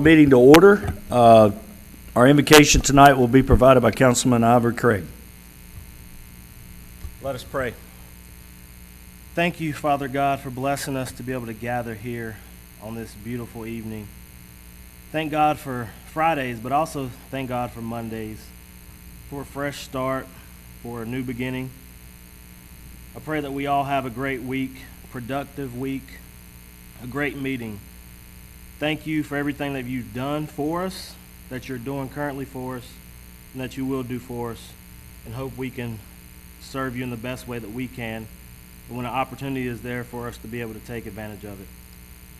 Meeting to order. Our invocation tonight will be provided by Councilman Ivory Craig. Let us pray. Thank you, Father God, for blessing us to be able to gather here on this beautiful evening. Thank God for Fridays, but also thank God for Mondays, for a fresh start, for a new beginning. I pray that we all have a great week, productive week, a great meeting. Thank you for everything that you've done for us, that you're doing currently for us, and that you will do for us, and hope we can serve you in the best way that we can, and when an opportunity is there for us to be able to take advantage of it.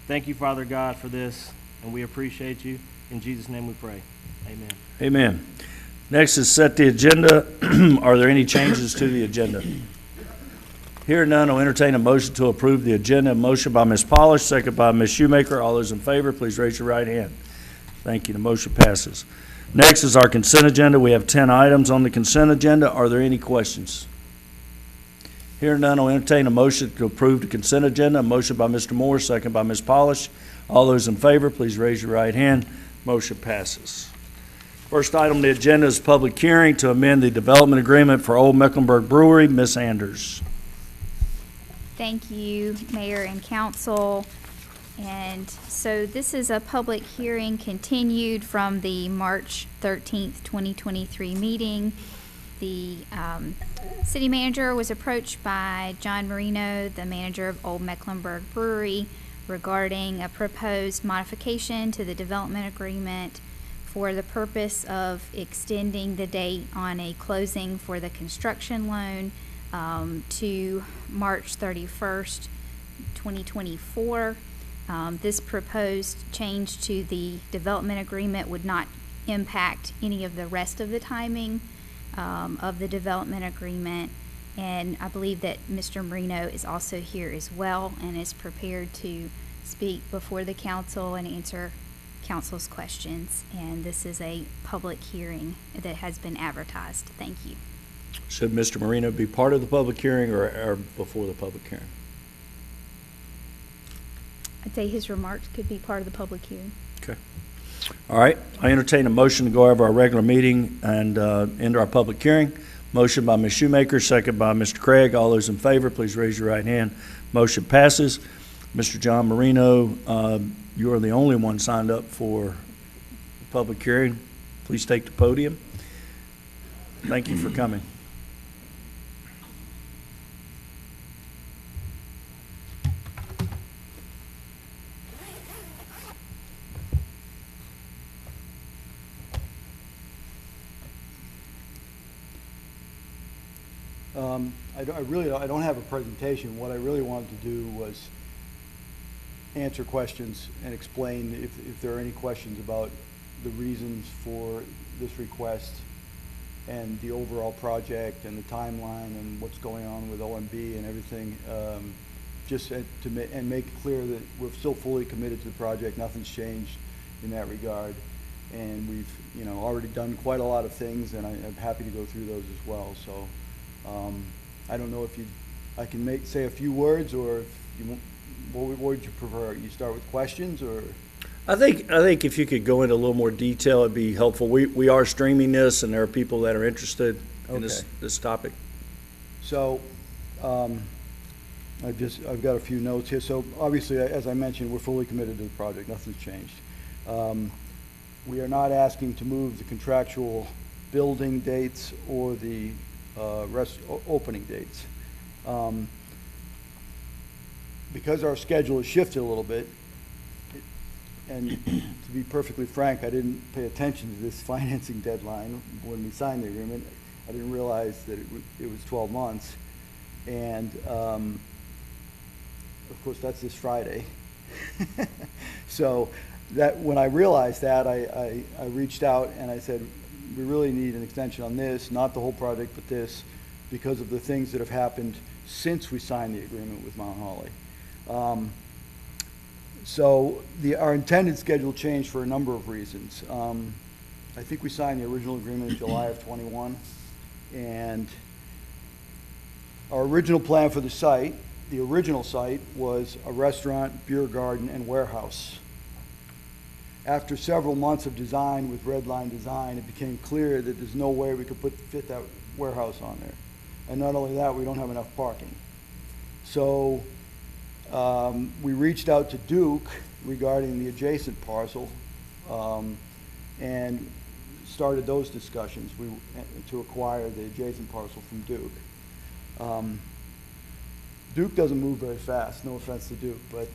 Thank you, Father God, for this, and we appreciate you. In Jesus' name we pray. Amen. Amen. Next is set the agenda. Are there any changes to the agenda? Hearing none, I'll entertain a motion to approve the agenda. A motion by Ms. Polish, second by Ms. Shoemaker. All those in favor, please raise your right hand. Thank you. The motion passes. Next is our consent agenda. We have 10 items on the consent agenda. Are there any questions? Hearing none, I'll entertain a motion to approve the consent agenda. A motion by Mr. Moore, second by Ms. Polish. All those in favor, please raise your right hand. Motion passes. First item on the agenda is public hearing to amend the development agreement for Old Mecklenburg Brewery. Ms. Anders. Thank you, Mayor and Council. And so this is a public hearing continued from the March 13th, 2023 meeting. The city manager was approached by John Marino, the manager of Old Mecklenburg Brewery, regarding a proposed modification to the development agreement for the purpose of extending the date on a closing for the construction loan to March 31st, 2024. This proposed change to the development agreement would not impact any of the rest of the timing of the development agreement. And I believe that Mr. Marino is also here as well and is prepared to speak before the council and answer council's questions. And this is a public hearing that has been advertised. Thank you. Should Mr. Marino be part of the public hearing or before the public hearing? I'd say his remarks could be part of the public hearing. Okay. All right. I entertain a motion to go over our regular meeting and end our public hearing. Motion by Ms. Shoemaker, second by Mr. Craig. All those in favor, please raise your right hand. Motion passes. Mr. John Marino, you are the only one signed up for the public hearing. Please take the podium. Thank you for coming. I don't have a presentation. What I really wanted to do was answer questions and explain if there are any questions about the reasons for this request and the overall project and the timeline and what's going on with OMB and everything, just to make it clear that we're still fully committed to the project. Nothing's changed in that regard, and we've already done quite a lot of things, and I'm happy to go through those as well. So I don't know if I can say a few words, or if you want, what would you prefer? You start with questions, or? I think if you could go into a little more detail, it'd be helpful. We are streaming this, and there are people that are interested in this topic. So I've got a few notes here. So obviously, as I mentioned, we're fully committed to the project. Nothing's changed. We are not asking to move the contractual building dates or the opening dates. Because our schedule has shifted a little bit, and to be perfectly frank, I didn't pay attention to this financing deadline when we signed the agreement. I didn't realize that it was 12 months. And of course, that's this Friday. So that when I realized that, I reached out and I said, we really need an extension on this, not the whole project, but this, because of the things that have happened since we signed the agreement with Mount Holly. So our intended schedule changed for a number of reasons. I think we signed the original agreement in July of 21, and our original plan for the site, the original site, was a restaurant, beer garden, and warehouse. after several months of design with Redline Design, it became clear that there's no way we could fit that warehouse on there. And not only that, we don't have enough parking. So we reached out to Duke regarding the adjacent parcel and started those discussions to acquire the adjacent parcel from Duke. Duke doesn't move very fast, no offense to Duke, but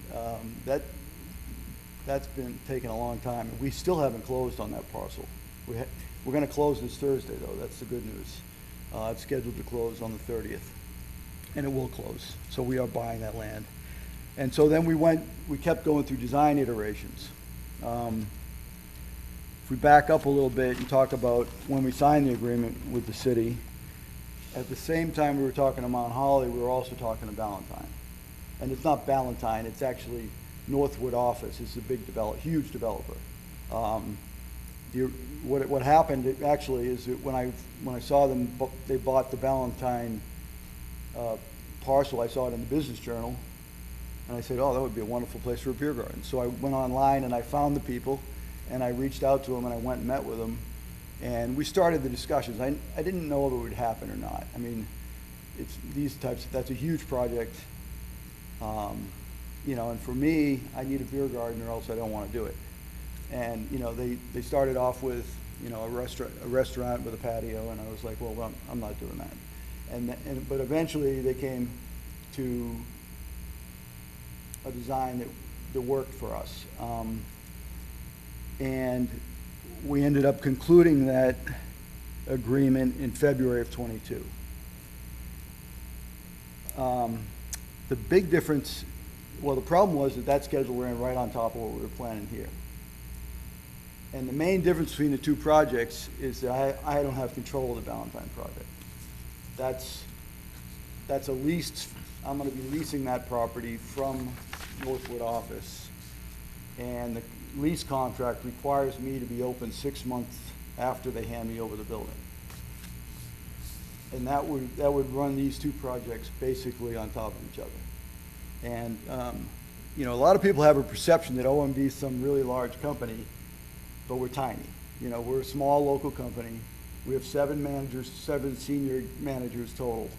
that's been taking a long time. We still haven't closed on that parcel. We're going to close this Thursday, though. That's the good news. It's scheduled to close on the 30th, and it will close. So we are buying that land. And so then we kept going through design iterations. If we back up a little bit and talk about when we signed the agreement with the city, at the same time we were talking to Mount Holly, we were also talking to Ballantyne. And it's not Ballantyne, it's actually Northwood Office. It's a big huge developer. What happened actually is that when I saw them, they bought the Ballantyne parcel. I saw it in the Business Journal, and I said, "Oh, that would be a wonderful place for a beer garden." So I went online and I found the people, and I reached out to them and I went and met with them, and we started the discussions. I didn't know if it would happen or not. I mean, it's that's a huge project, you know. And for me, I need a beer garden or else I don't want to do it. And, you know, they started off with, you know, a restaurant with a patio, and I was like, well, I'm not doing that. But eventually they came to a design that worked for us. And we ended up concluding that agreement in February of '22. The big difference, well, the problem was that schedule ran right on top of what we were planning here. And the main difference between the two projects is that I don't have control of the Ballantyne project. That's a leased, I'm gonna be leasing that property from Northwood Office. And the lease contract requires me to be open 6 months after they hand me over the building. And that would run these two projects basically on top of each other. And, you know, a lot of people have a perception that OMB is some really large company, but we're tiny. You know, we're a small local company. We have 7 managers, 7 senior managers total.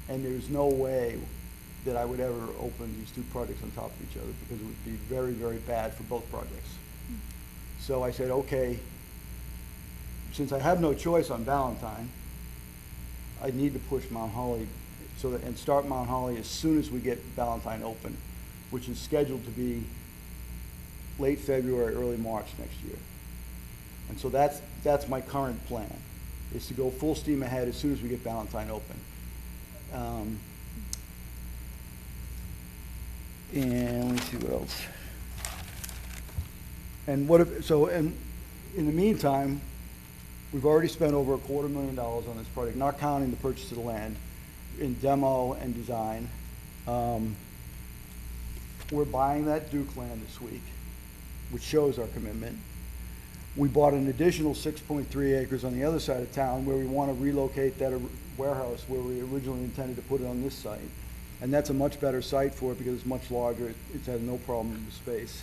And there's no way that I would ever open these two projects on top of each other because it would be very, very bad for both projects. So I said, okay, since I have no choice on Ballantyne, I need to push Mount Holly and start Mount Holly as soon as we get Ballantyne open, which is scheduled to be late February, early March next year. And so that's my current plan, is to go full steam ahead as soon as we get Ballantyne open. And let me see what else. And in the meantime, we've already spent over $250,000 on this project, not counting the purchase of the land, in demo and design. We're buying that Duke land this week, which shows our commitment. We bought an additional 6.3 acres on the other side of town where we want to relocate that warehouse where we originally intended to put it on this site. And that's a much better site for it because it's much larger. It has no problem with space.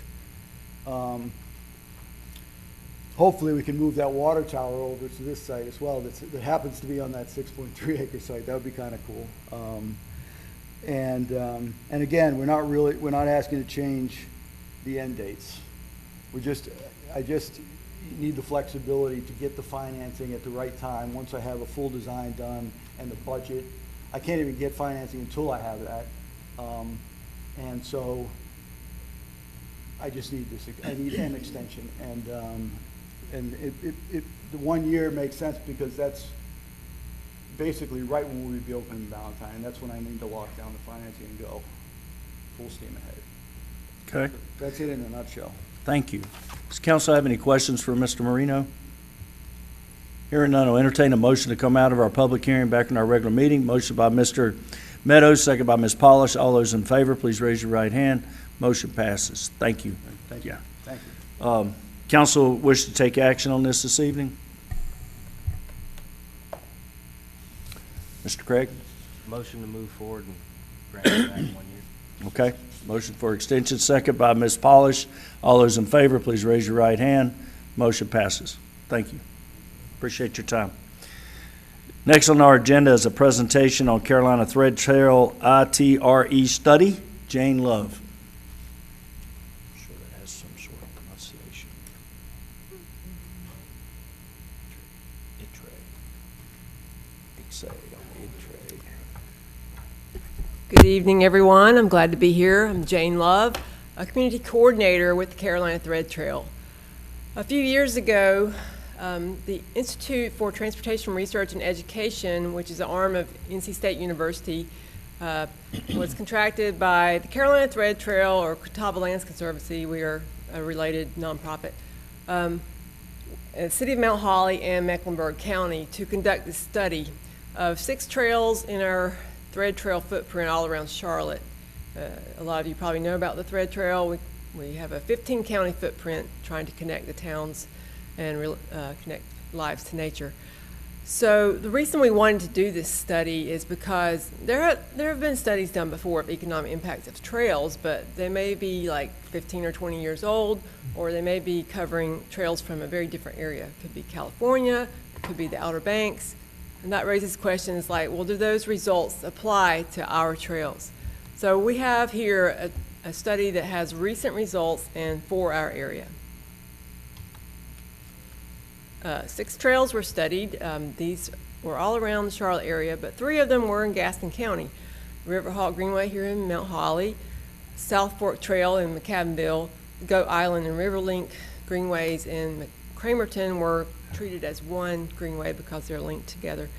Hopefully we can move that water tower over to this site as well that happens to be on that 6.3 acre site. That would be kind of cool. And again, we're not asking to change the end dates. I just need the flexibility to get the financing at the right time once I have a full design done and the budget. I can't even get financing until I have that. And so I just need I need an extension. And the 1 year makes sense because that's basically right when we'd be opening Ballantyne. And that's when I need to lock down the financing and go full steam ahead. Okay, That's it in a nutshell. thank you. Does council have any questions for Mr. Marino? Hearing none, I'll entertain a motion to come out of our public hearing back in our regular meeting. Motion by Mr. Meadows, second by Ms. Polish. All those in favor, please raise your right hand. Motion passes. Thank you. Thank you. Yeah. Thank you. Council wish to take action on this evening? Mr. Craig? Motion to move forward and grant it back 1 year. Okay. Motion for extension, second by Ms. Polish. All those in favor, please raise your right hand. Motion passes. Thank you. Appreciate your time. Next on our agenda is a presentation on Carolina Thread Trail ITRE study. Jane Love. I'm sure that has some sort of pronunciation. Good evening, everyone. I'm glad to be here. I'm Jane Love, a community coordinator with the Carolina Thread Trail. A few years ago, the Institute for Transportation Research and Education, which is an arm of NC State University, was contracted by the Carolina Thread Trail or Catawba Lands Conservancy. We are a related nonprofit. The City of Mount Holly and Mecklenburg County to conduct this study of 6 trails in our Thread Trail footprint all around Charlotte. A lot of you probably know about the Thread Trail. We have a 15-county footprint trying to connect the towns and connect lives to nature. So the reason we wanted to do this study is because there have been studies done before of economic impacts of trails, but they may be like 15 or 20 years old, or they may be covering trails from a very different area. It could be California, it could be the Outer Banks, and that raises questions like, well, do those results apply to our trails? So we have here a study that has recent results and for our area. 6 trails were studied. These were all around the Charlotte area, but 3 of them were in Gaston County. Riverhawk Greenway here in Mount Holly, South Fork Trail in McCaddenville, Goat Island and Riverlink Greenways in Cramerton were treated as one greenway because they're linked together.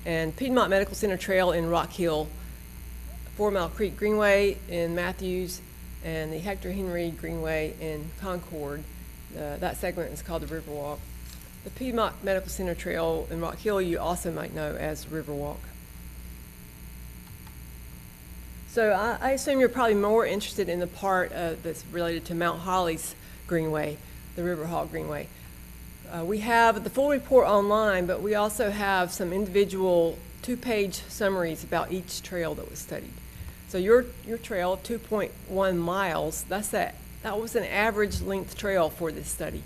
And Piedmont Medical Center Trail in Rock Hill, 4 Mile Creek Greenway in Matthews, and the Hector Henry Greenway in Concord. That segment is called the Riverwalk. The Piedmont Medical Center Trail in Rock Hill you also might know as Riverwalk. So I assume you're probably more interested in the part that's related to Mount Holly's Greenway, the Riverhawk Greenway. We have the full report online, but we also have some individual 2-page summaries about each trail that was studied. So your trail of 2.1 miles, that was an average length trail for this study.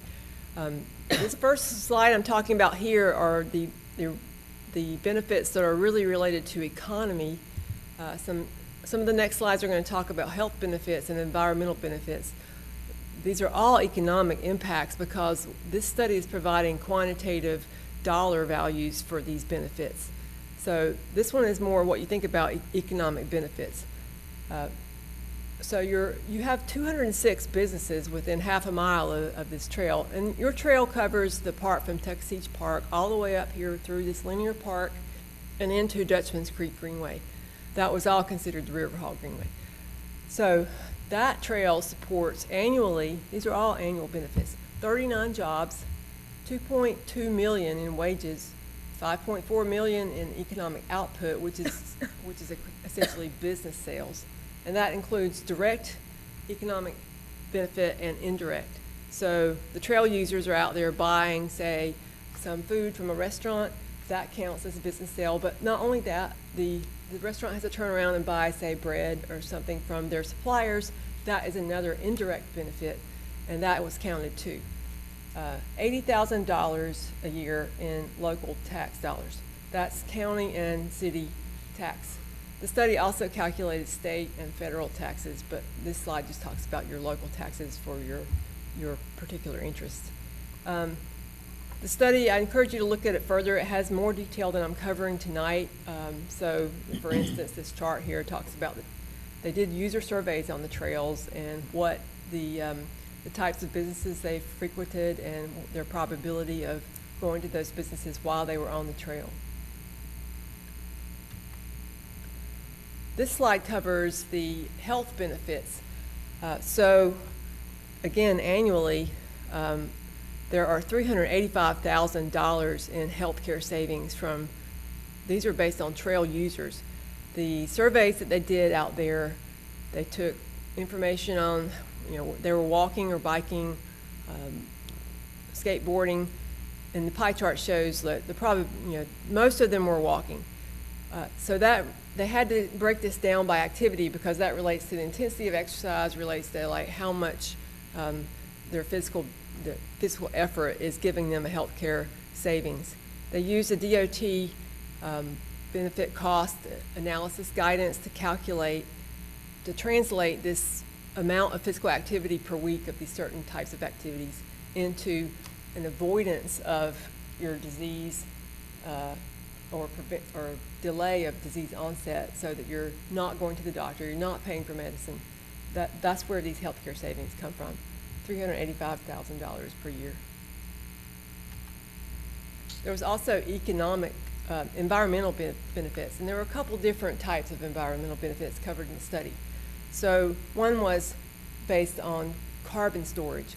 This first slide I'm talking about here are the benefits that are really related to economy. Some of the next slides are going to talk about health benefits and environmental benefits. These are all economic impacts because this study is providing quantitative dollar values for these benefits. So this one is more what you think about economic benefits. So you have 206 businesses within half a mile of this trail, and your trail covers the part from Tuckasegee Park all the way up here through this linear park and into Dutchman's Creek Greenway. That was all considered the Riverhawk Greenway. So that trail supports annually, these are all annual benefits, 39 jobs, 2.2 million in wages, 5.4 million in economic output, which is essentially business sales. And that includes direct economic benefit and indirect. So the trail users are out there buying, say, some food from a restaurant. That counts as a business sale. But not only that, the restaurant has to turn around and buy, say, bread or something from their suppliers. That is another indirect benefit, and that was counted too. $80,000 a year in local tax dollars. That's county and city tax. The study also calculated state and federal taxes, but this slide just talks about your local taxes for your particular interest. The study, I encourage you to look at it further. It has more detail than I'm covering tonight. So, for instance, this chart here talks about they did user surveys on the trails and what the types of businesses they frequented and their probability of going to those businesses while they were on the trail. This slide covers the health benefits. So, again, annually, there are $385,000 in healthcare savings from, these are based on trail users. The surveys that they did out there, they took information on, they were walking or biking, skateboarding, and the pie chart shows that most of them were walking. So that, they had to break this down by activity because that relates to the intensity of exercise, relates to like how much their physical effort is giving them a healthcare savings. They use a DOT benefit cost analysis guidance to translate this amount of physical activity per week of these certain types of activities into an avoidance of your disease or delay of disease onset, so that you're not going to the doctor, you're not paying for medicine. That's where these healthcare savings come from, $385,000 per year. There was also environmental benefits, and there were a couple different types of environmental benefits covered in the study. So one was based on carbon storage.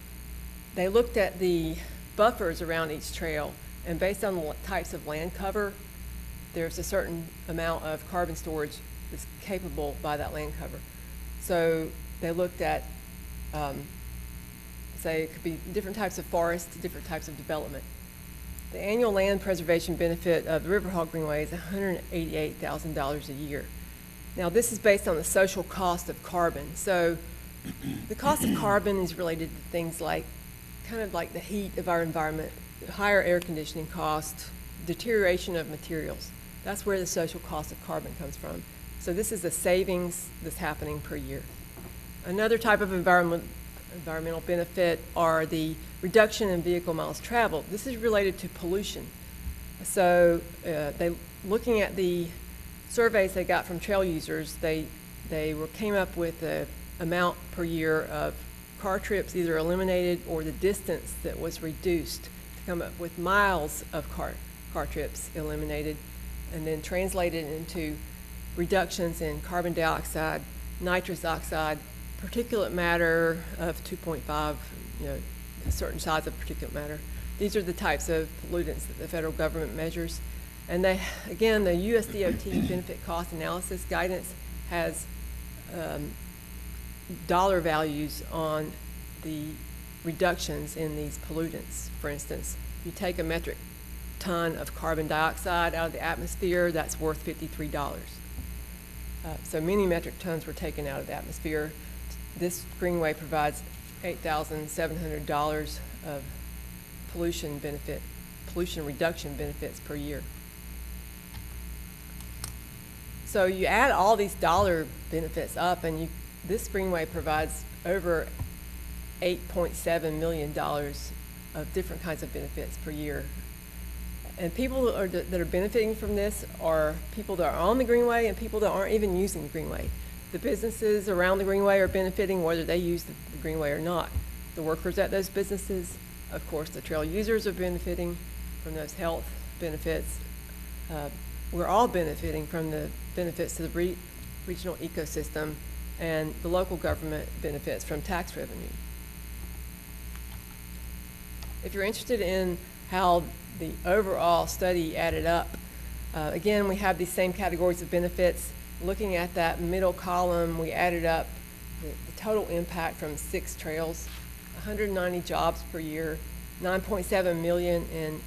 They looked at the buffers around each trail, and based on the types of land cover, there's a certain amount of carbon storage that's capable by that land cover. So they looked at, say, it could be different types of forests, different types of development. The annual land preservation benefit of the Riverhawk Greenway is $188,000 a year. Now, this is based on the social cost of carbon. So the cost of carbon is related to things like, kind of like the heat of our environment, higher air conditioning cost, deterioration of materials. That's where the social cost of carbon comes from. So this is the savings that's happening per year. Another type of environmental benefit are the reduction in vehicle miles traveled. This is related to pollution. So looking at the surveys they got from trail users, they came up with the amount per year of car trips either eliminated or the distance that was reduced to come up with miles of car trips eliminated, and then translated into reductions in carbon dioxide, nitrous oxide, particulate matter of 2.5, a certain size of particulate matter. These are the types of pollutants that the federal government measures. And the USDOT benefit cost analysis guidance has dollar values on the reductions in these pollutants. For instance, you take a metric ton of carbon dioxide out of the atmosphere, that's worth $53. So many metric tons were taken out of the atmosphere. This greenway provides $8,700 of pollution reduction benefits per year. So you add all these dollar benefits up, and this greenway provides over $8.7 million of different kinds of benefits per year. And people that are benefiting from this are people that are on the greenway and people that aren't even using the greenway. The businesses around the greenway are benefiting whether they use the greenway or not. The workers at those businesses, of course, the trail users are benefiting from those health benefits. We're all benefiting from the benefits to the regional ecosystem, and the local government benefits from tax revenue. If you're interested in how the overall study added up, again, we have these same categories of benefits. Looking at that middle column, we added up the total impact from 6 trails, 190 jobs per year, 9.7 million in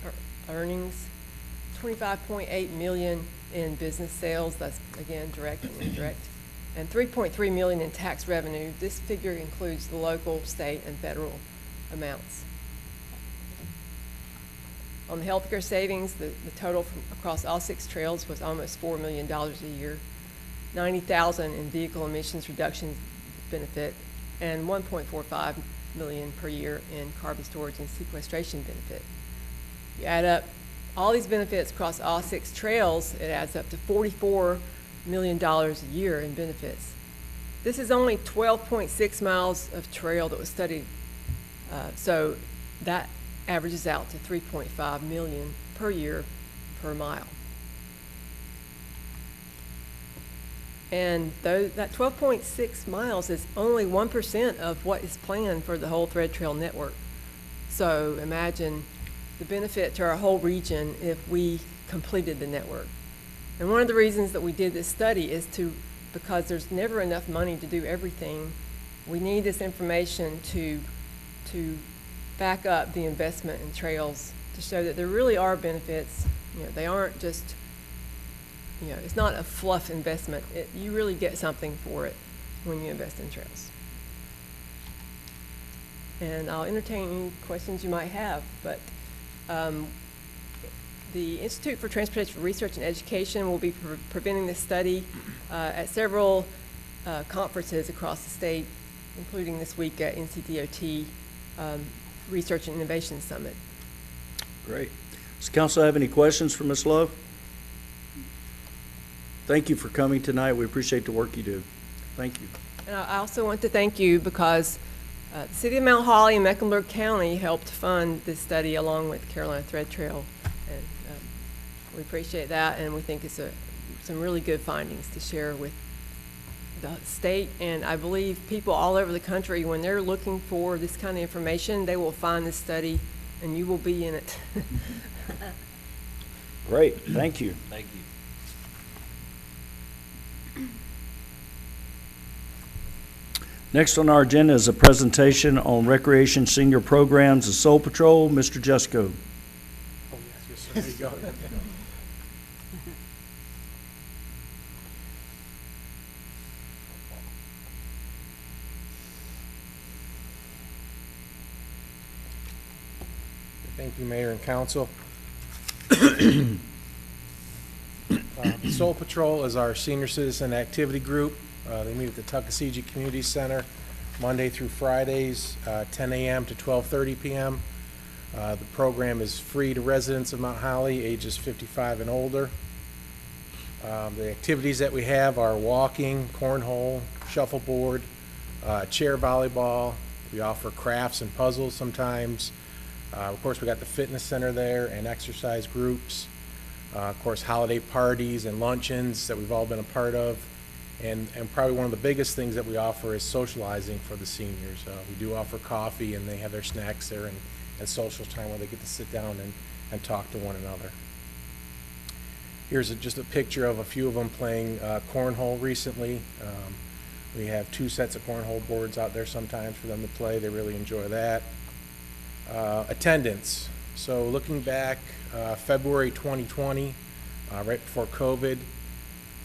earnings, 25.8 million in business sales, that's again direct and indirect, and 3.3 million in tax revenue. This figure includes the local, state, and federal amounts. On the healthcare savings, the total across all 6 trails was almost $4 million a year, 90,000 in vehicle emissions reduction benefit, and 1.45 million per year in carbon storage and sequestration benefit. You add up all these benefits across all 6 trails, it adds up to $44 million a year in benefits. This is only 12.6 miles of trail that was studied, so that averages out to 3.5 million per year per mile. And that 12.6 miles is only 1% of what is planned for the whole Thread Trail network. So imagine the benefit to our whole region if we completed the network. And one of the reasons that we did this study is because there's never enough money to do everything. We need this information to back up the investment in trails, to show that there really are benefits. They aren't just you know, it's not a fluff investment. You really get something for it when you invest in trails. And I'll entertain any questions you might have, but the Institute for Transportation Research and Education will be presenting this study at several conferences across the state, including this week at NCDOT Research and Innovation Summit. Great. Does council have any questions for Ms. Love? Thank you for coming tonight. We appreciate the work you do. Thank you. And I also want to thank you because the City of Mount Holly and Mecklenburg County helped fund this study along with Carolina Thread Trail. And we appreciate that, and we think it's some really good findings to share with the state. And I believe people all over the country, when they're looking for this kind of information, they will find this study, and you will be in it. Great. Thank you. Thank you. Next on our agenda is a presentation on recreation senior programs, the Soul Patrol. Mr. Jusko. Oh, yes, sir. There you go. Thank you, Mayor and Council. The Soul Patrol is our senior citizen activity group. They meet at the Tuckasegee Community Center Monday through Fridays, 10 a.m. to 12:30 p.m. The program is free to residents of Mount Holly, ages 55 and older. The activities that we have are walking, cornhole, shuffleboard, chair volleyball. We offer crafts and puzzles sometimes. Of course, we got the fitness center there and exercise groups. Of course, holiday parties and luncheons that we've all been a part of. And probably one of the biggest things that we offer is socializing for the seniors. We do offer coffee, and they have their snacks there, and social time where they get to sit down and talk to one another. Here's just a picture of a few of them playing cornhole recently. We have 2 sets of cornhole boards out there sometimes for them to play. They really enjoy that. Attendance. So looking back, February 2020, right before COVID,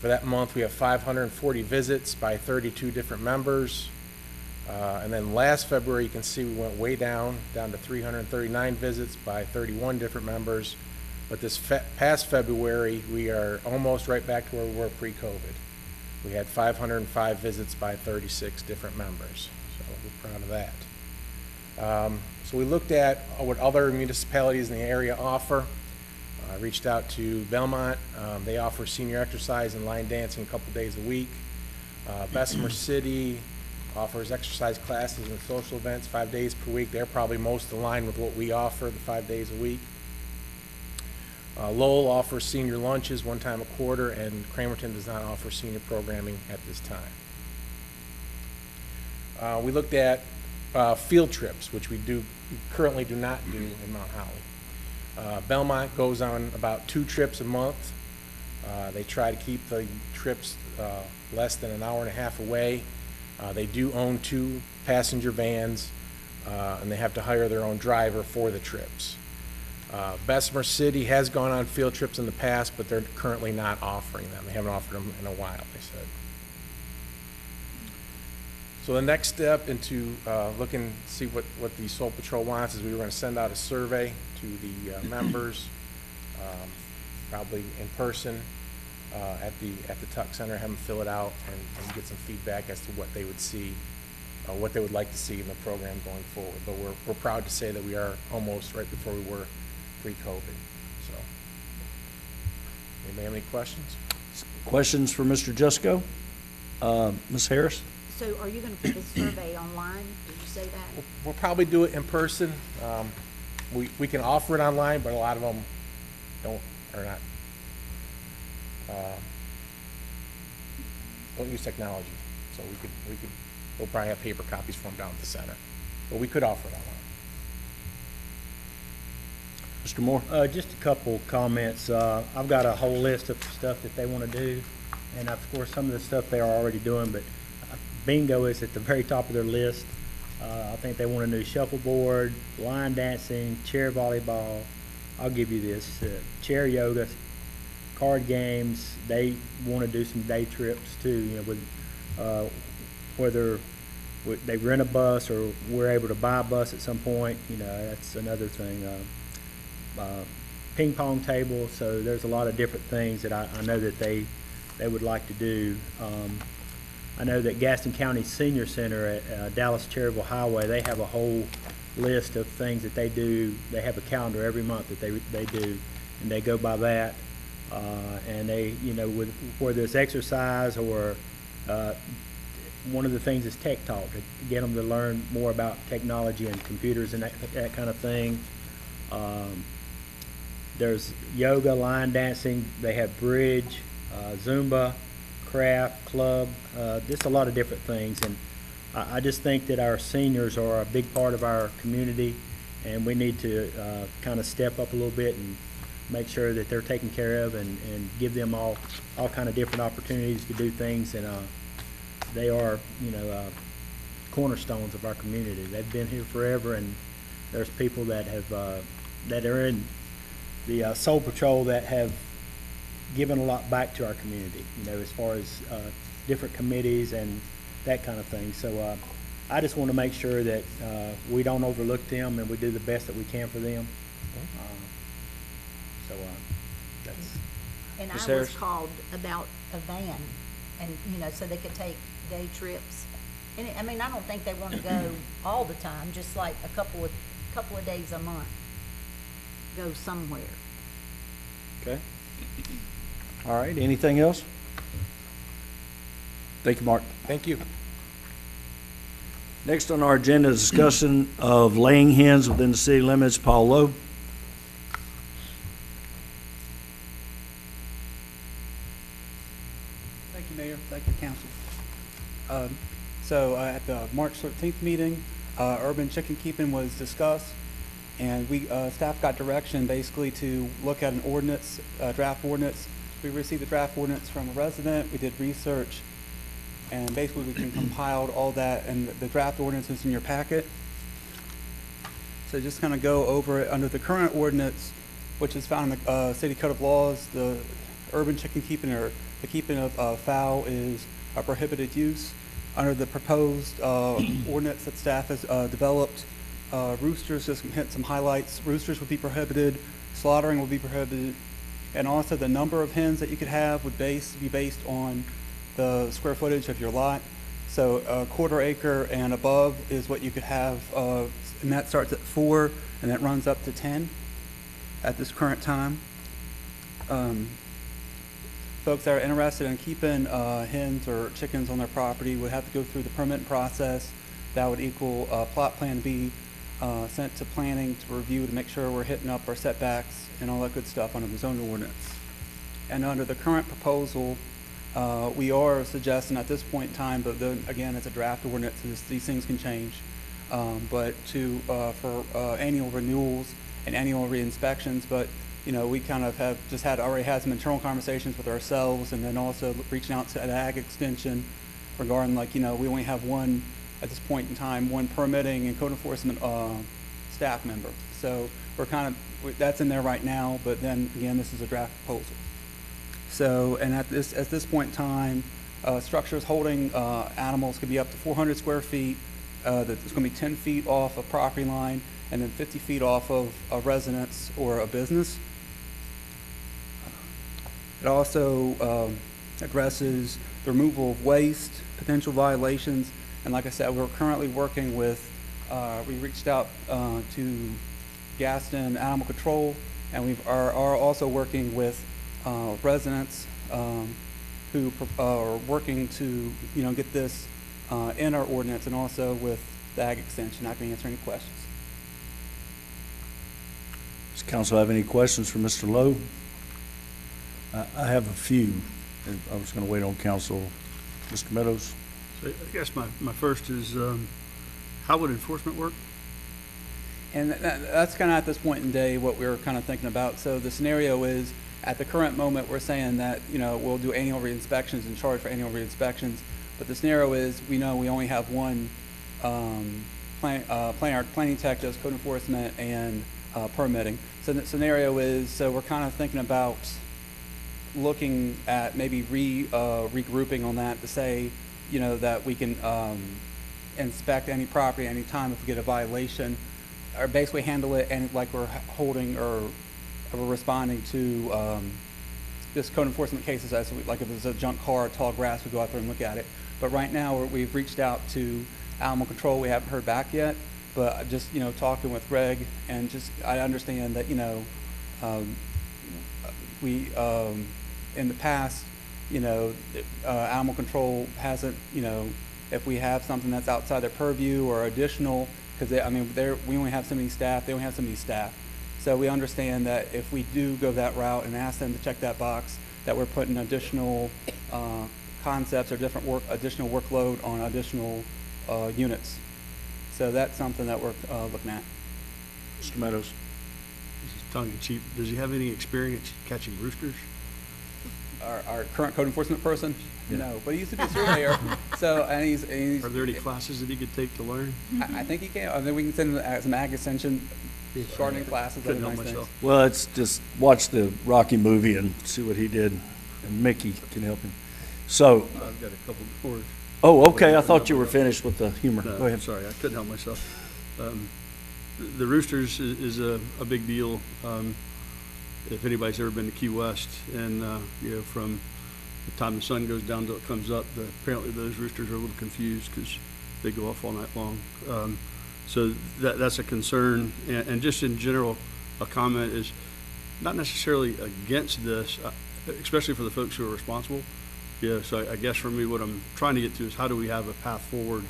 for that month we have 540 visits by 32 different members. And then last February, you can see we went way down to 339 visits by 31 different members. But this past February, we are almost right back to where we were pre-COVID. We had 505 visits by 36 different members, so we're proud of that. So we looked at what other municipalities in the area offer. I reached out to Belmont. They offer senior exercise and line dancing a couple days a week. Bessemer City offers exercise classes and social events 5 days per week. They're probably most aligned with what we offer, the 5 days a week. Lowell offers senior lunches 1 time a quarter, and Cramerton does not offer senior programming at this time. We looked at field trips, which we currently do not do in Mount Holly. Belmont goes on about 2 trips a month. They try to keep the trips less than an hour and a half away. They do own 2 passenger vans, and they have to hire their own driver for the trips. Bessemer City has gone on field trips in the past, but they're currently not offering them. They haven't offered them in a while, they said. So the next step into looking to see what the Soul Patrol wants is we were going to send out a survey to the members, probably in person at the Tuck Center, have them fill it out and get some feedback as to what they would see, what they would like to see in the program going forward. But we're proud to say that we are almost right before we were pre-COVID. So, anybody have any questions? Questions for Mr. Jusko? Ms. Harris? So are you going to put this survey online? Did you say that? We'll probably do it in person. We can offer it online, but a lot of them don't use technology. So we'll probably have paper copies from down at the center, but we could offer it online. Mr. Moore? Just a couple comments. I've got a whole list of stuff that they want to do, and of course some of the stuff they are already doing, but bingo is at the very top of their list. I think they want to do shuffleboard, line dancing, chair volleyball. I'll give you this: chair yoga, card games, they want to do some day trips too, you know, with, whether they rent a bus or we're able to buy a bus at some point, you know, that's another thing. Ping pong table, so there's a lot of different things that I know that they would like to do. I know that Gaston County Senior Center at Dallas Cherryville Highway, they have a whole list of things that they do. They have a calendar every month that they do, and they go by that. And they, you know, whether it's exercise or one of the things is Tech Talk, to get them to learn more about technology and computers and that kind of thing. There's yoga, line dancing, they have bridge, Zumba, craft, club, just a lot of different things. And I just think that our seniors are a big part of our community, and we need to kind of step up a little bit and make sure that they're taken care of and give them all kind of different opportunities to do things. And they are, you know, cornerstones of our community. They've been here forever, and there's people that have that are in the Soul Patrol that have given a lot back to our community, you know, as far as different committees and that kind of thing. So I just want to make sure that we don't overlook them and we do the best that we can for them. That's. And Ms. I was Harris? called about a van, and, you know, so they could take day trips. And, I mean, I don't think they want to go all the time, just like a couple of days a month, go somewhere. Okay. All right, anything else? Thank you, Mark. Thank you. Next on our agenda is discussion of laying hens within the city limits. Paul Lowe. Thank you, Mayor. Thank you, Council. So at the March 13th meeting, urban chicken keeping was discussed, and staff got direction basically to look at an ordinance, draft ordinance. We received the draft ordinance from a resident. We did research, and basically we compiled all that, and the draft ordinance is in your packet. So just kind of go over it. Under the current ordinance, which is found in the City Code of Laws, the urban chicken keeping or the keeping of fowl is a prohibited use. Under the proposed ordinance that staff has developed, roosters, just hit some highlights. Roosters would be prohibited, slaughtering would be prohibited, and also the number of hens that you could have would be based on the square footage of your lot. So a quarter acre and above is what you could have, and that starts at 4 and that runs up to 10 at this current time. Folks that are interested in keeping hens or chickens on their property would have to go through the permit process. That would equal plot plan B sent to planning to review to make sure we're hitting up our setbacks and all that good stuff under the zoning ordinance. And under the current proposal, we are suggesting at this point in time, but then again, it's a draft ordinance, so these things can change, but for annual renewals and annual re-inspections. But you know, we kind of have just already had some internal conversations with ourselves, and then also reaching out to Ag Extension regarding, like, you know, we only have one at this point in time, one permitting and code enforcement staff member. So we're that's in there right now, but then again, this is a draft proposal. So, and at this point in time, structures holding animals could be up to 400 square feet. That's going to be 10 feet off a property line, and then 50 feet off of a residence or a business. It also addresses the removal of waste, potential violations, and like I said, we're currently working with, we reached out to Gaston Animal Control, and we are also working with residents who are working to, you know, get this in our ordinance, and also with the Ag Extension. I can answer any questions. Does council have any questions for Mr. Lowe? I have a few. I was going to wait on council. Mr. Meadows? So I guess my first is, how would enforcement work? And that's kind of at this point in the day what we're kind of thinking about. So the scenario is, at the current moment, we're saying that, you know, we'll do annual re-inspections and charge for annual re-inspections. But the scenario is, we know we only have one planning tech does code enforcement and permitting. So the scenario is, so we're kind of thinking about looking at maybe regrouping on that to say, you know, that we can inspect any property anytime if we get a violation, or basically handle it and like we're holding or we're responding to just code enforcement cases as we, like if there's a junk car, tall grass, we go out there and look at it. But right now we've reached out to animal control. We haven't heard back yet, but just, you know, talking with Greg and just, I understand that, you know, we, in the past, you know, animal control hasn't, you know, if we have something that's outside their purview or additional, because I mean, we only have so many staff, they only have so many staff. So we understand that if we do go that route and ask them to check that box, that we're putting additional concepts or additional workload on additional units. So that's something that we're looking at. Mr. Meadows? This is tongue in cheek. Does he have any experience catching roosters? Our current code enforcement person? No, but he used to be a surveyor. So, and he's Are there any classes that he could take to learn? I think he can. I think we can send him some ag extension gardening classes. Couldn't Other help nice things. myself. Well, it's just watch the Rocky movie and see what he did, and Mickey can help him. So, I've got a couple more. oh, okay, I thought you were finished with the humor. No, Go ahead. sorry, I couldn't help myself. The roosters is a big deal. If anybody's ever been to Key West, and you know, from the time the sun goes down till it comes up, apparently those roosters are a little confused because they go off all night long. So that's a concern, and just in general, a comment is not necessarily against this, especially for the folks who are responsible. Yeah, so I guess for me, what I'm trying to get to is how do we have a path forward?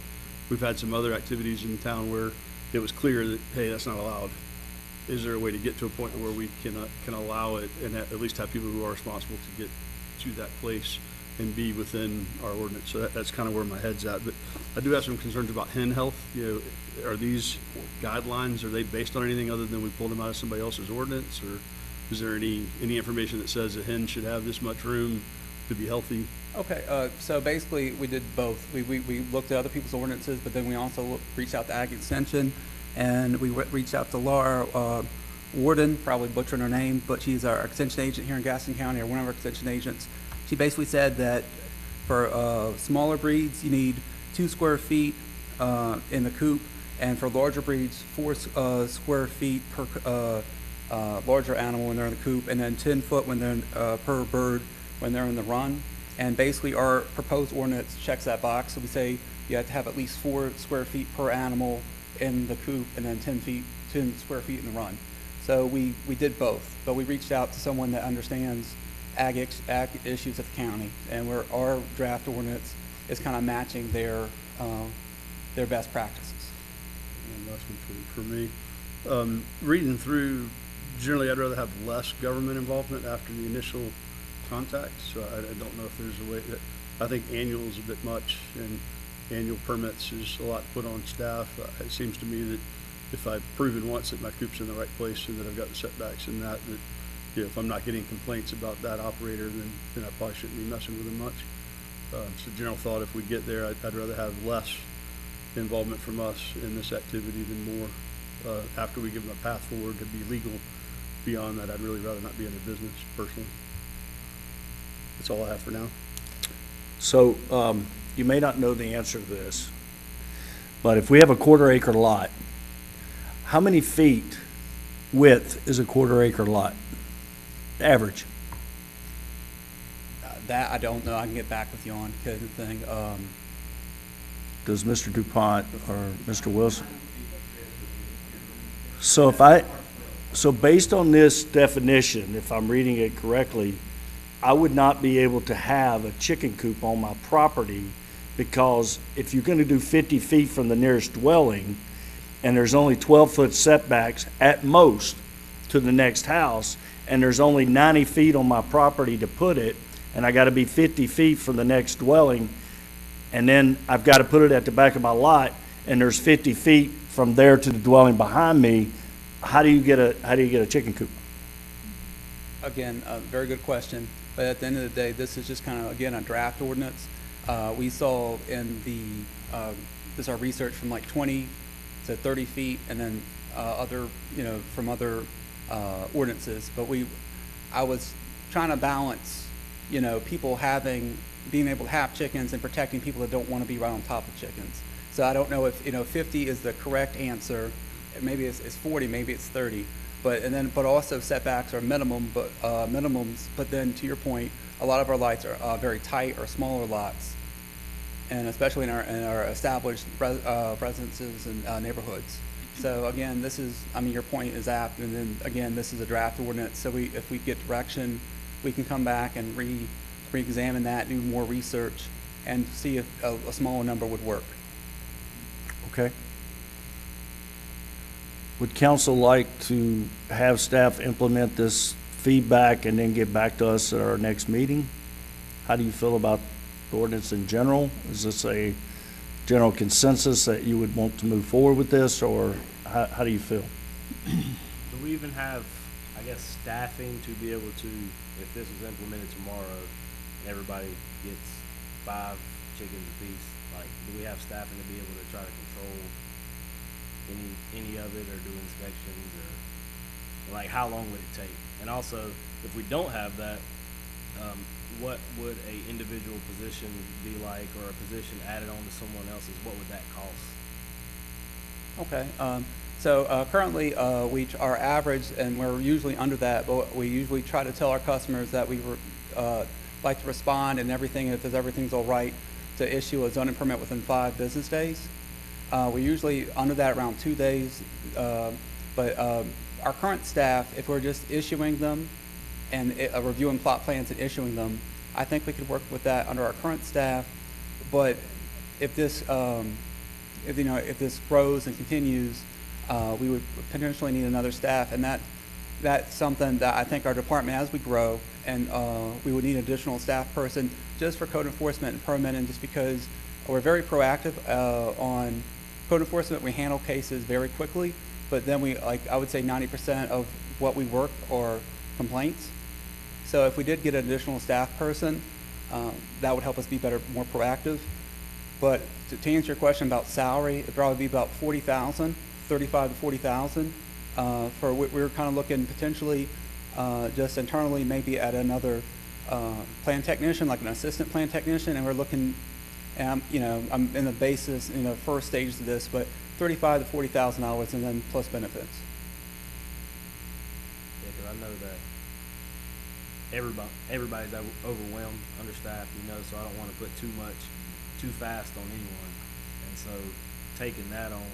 We've had some other activities in town where it was clear that, hey, that's not allowed. Is there a way to get to a point where we can allow it and at least have people who are responsible to get to that place and be within our ordinance? So that's kind of where my head's at. But I do have some concerns about hen health. You know, are these guidelines, are they based on anything other than we pulled them out of somebody else's ordinance? Or is there any information that says a hen should have this much room to be healthy? Okay, so basically we did both. We looked at other people's ordinances, but then we also reached out to Ag Extension, and we reached out to Laura Warden, probably butchering her name, but she's our extension agent here in Gaston County, or one of our extension agents. She basically said that for smaller breeds, you need 2 square feet in the coop, and for larger breeds, 4 square feet per larger animal when they're in the coop, and then 10 foot when they're per bird when they're in the run. And basically our proposed ordinance checks that box. So we say you have to have at least 4 square feet per animal in the coop, and then 10 square feet in the run. So we did both, but we reached out to someone that understands ag issues at the county, and where our draft ordinance is kind of matching their best practices. And last one for me. Reading through, generally I'd rather have less government involvement after the initial contact. So I don't know if there's a way that, I think annual is a bit much, and annual permits is a lot put on staff. It seems to me that if I've proven once that my coop's in the right place and that I've got the setbacks and that you know, if I'm not getting complaints about that operator, then I probably shouldn't be messing with them much. So general thought, if we get there, I'd rather have less involvement from us in this activity than more. After we give them a path forward to be legal, beyond that, I'd really rather not be in the business personally. That's all I have for now. So, you may not know the answer to this, but if we have a 1/4 acre lot, how many feet width is a 1/4 acre lot? Average. That I don't know. I can get back with you on kind of thing. Does Mr. DuPont or Mr. Wilson? So based on this definition, if I'm reading it correctly, I would not be able to have a chicken coop on my property, because if you're gonna do 50 feet from the nearest dwelling, and there's only 12-foot setbacks at most to the next house, and there's only 90 feet on my property to put it, and I gotta be 50 feet from the next dwelling, and then I've gotta put it at the back of my lot, and there's 50 feet from there to the dwelling behind me, how do you get a chicken coop? Again, a very good question. But at the end of the day, this is just kind of, again, a draft ordinance. We saw in this is our research from like 20 to 30 feet, and then other, from other ordinances. But I was trying to balance people being able to have chickens and protecting people that don't want to be right on top of chickens. So I don't know if 50 is the correct answer. Maybe it's 40, maybe it's 30. But also setbacks are minimums. But then to your point, a lot of our lots are very tight or smaller lots, and especially in our established residences and neighborhoods. So again, your point is apt. And then again, this is a draft ordinance. So if we get direction, we can come back and re-examine that, do more research, and see if a smaller number would work. Okay. Would council like to have staff implement this feedback and then get back to us at our next meeting? How do you feel about the ordinance in general? Is this a general consensus that you would want to move forward with this, or how do you feel? Do we even have, I guess, staffing to be able to, if this is implemented tomorrow and everybody gets 5 chickens apiece, like, do we have staffing to be able to try to control any of it, or do inspections, or like how long would it take? And also, if we don't have that, what would a individual position be like, or a position added on to someone else's? What would that cost? Okay. So currently, our average, and we're usually under that, but we usually try to tell our customers that we like to respond and everything, if everything's all right, to issue a zoning permit within 5 business days. We're usually under that around 2 days, but our current staff, if we're just issuing them and reviewing plot plans and issuing them, I think we could work with that under our current staff. But if this, if this grows and continues, we would potentially need another staff, and that's something that I think our department, as we grow, and we would need an additional staff person just for code enforcement and permitting, just because we're very proactive on code enforcement. We handle cases very quickly, but then I would say 90% of what we work are complaints. So if we did get an additional staff person, that would help us be more proactive. But to answer your question about salary, it'd probably be about $40,000, $35,000 to $40,000. We're kind of looking potentially just internally, maybe at another plan technician, like an assistant plan technician, and we're looking. And I'm in the basis, first stages of this, but $35,000 to $40,000, and then plus benefits. Yeah, because I know that everybody's overwhelmed, understaffed, so I don't want to put too fast on anyone. And so taking that on,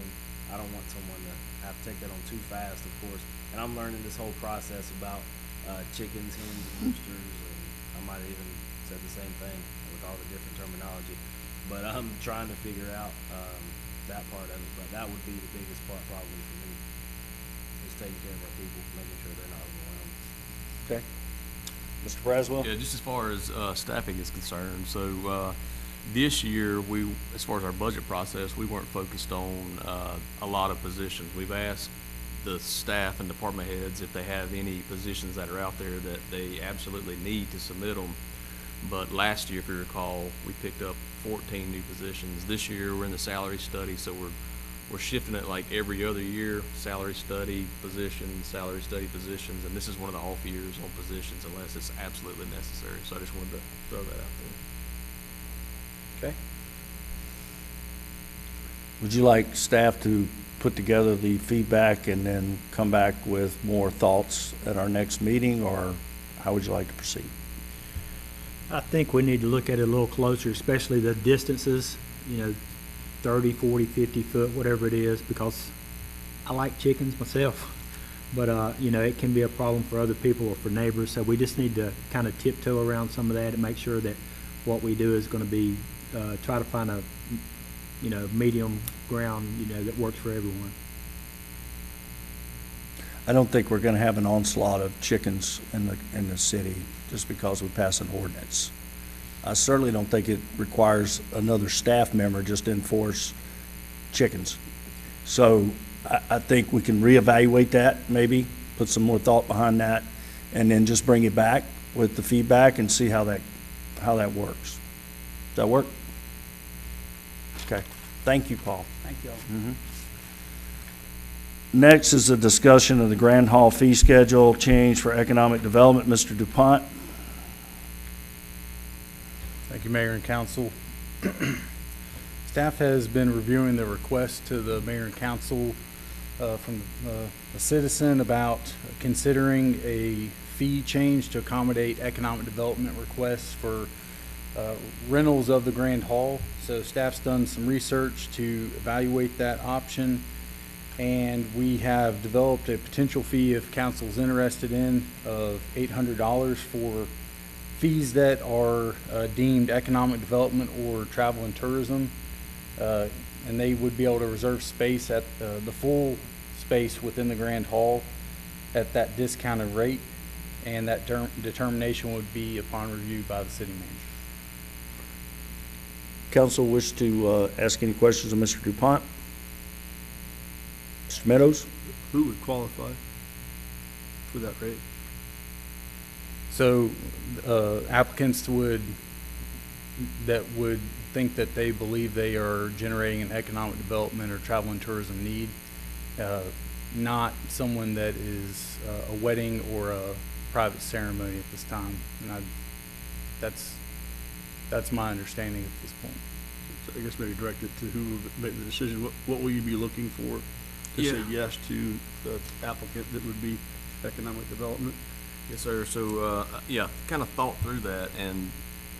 I don't want someone to have to take that on too fast, of course. And I'm learning this whole process about chickens, hens, and roosters, and I might have even said the same thing with all the different terminology. But I'm trying to figure out that part of it. But that would be the biggest part probably for me, is taking care of our people, making sure they're not overwhelmed. Okay. Mr. Braswell? Yeah, just as far as staffing is concerned, so this year, as far as our budget process, we weren't focused on a lot of positions. We've asked the staff and department heads if they have any positions that are out there that they absolutely need to submit them. But last year, if you recall, we picked up 14 new positions. This year, we're in the salary study, so we're shifting it like every other year, salary study positions, and this is one of the off years on positions unless it's absolutely necessary. So I just wanted to throw that out there. Okay. Would you like staff to put together the feedback and then come back with more thoughts at our next meeting, or how would you like to proceed? I think we need to look at it a little closer, especially the distances, 30, 40, 50 foot, whatever it is, because I like chickens myself. But, it can be a problem for other people or for neighbors. So we just need to kind of tiptoe around some of that and make sure that what we do is going to be, try to find a, medium ground, that works for everyone. I don't think we're going to have an onslaught of chickens in the city just because we pass an ordinance. I certainly don't think it requires another staff member just to enforce chickens. So I think we can reevaluate that, maybe put some more thought behind that, and then just bring it back with the feedback and see how that works. Does that work? Okay. Thank you, Paul. Thank you all. Mm-hmm. Next is a discussion of the Grand Hall fee schedule change for economic development. Mr. DuPont? Thank you, Mayor and Council. Staff has been reviewing the request to the Mayor and Council from a citizen about considering a fee change to accommodate economic development requests for rentals of the Grand Hall. So staff's done some research to evaluate that option, and we have developed a potential fee, if council's interested in, of $800 for fees that are deemed economic development or travel and tourism. And they would be able to reserve space at the full space within the Grand Hall at that discounted rate, and that determination would be upon review by the city manager. Council wish to ask any questions of Mr. DuPont? Mr. Meadows? Who would qualify for that rate? So applicants would think that they believe they are generating an economic development or travel and tourism need, not someone that is a wedding or a private ceremony at this time. And that's my understanding at this point. So I guess maybe direct it to who will make the decision. What will you be looking for to say yes to the applicant that would be economic development? Yes, sir. So, yeah, kind of thought through that, and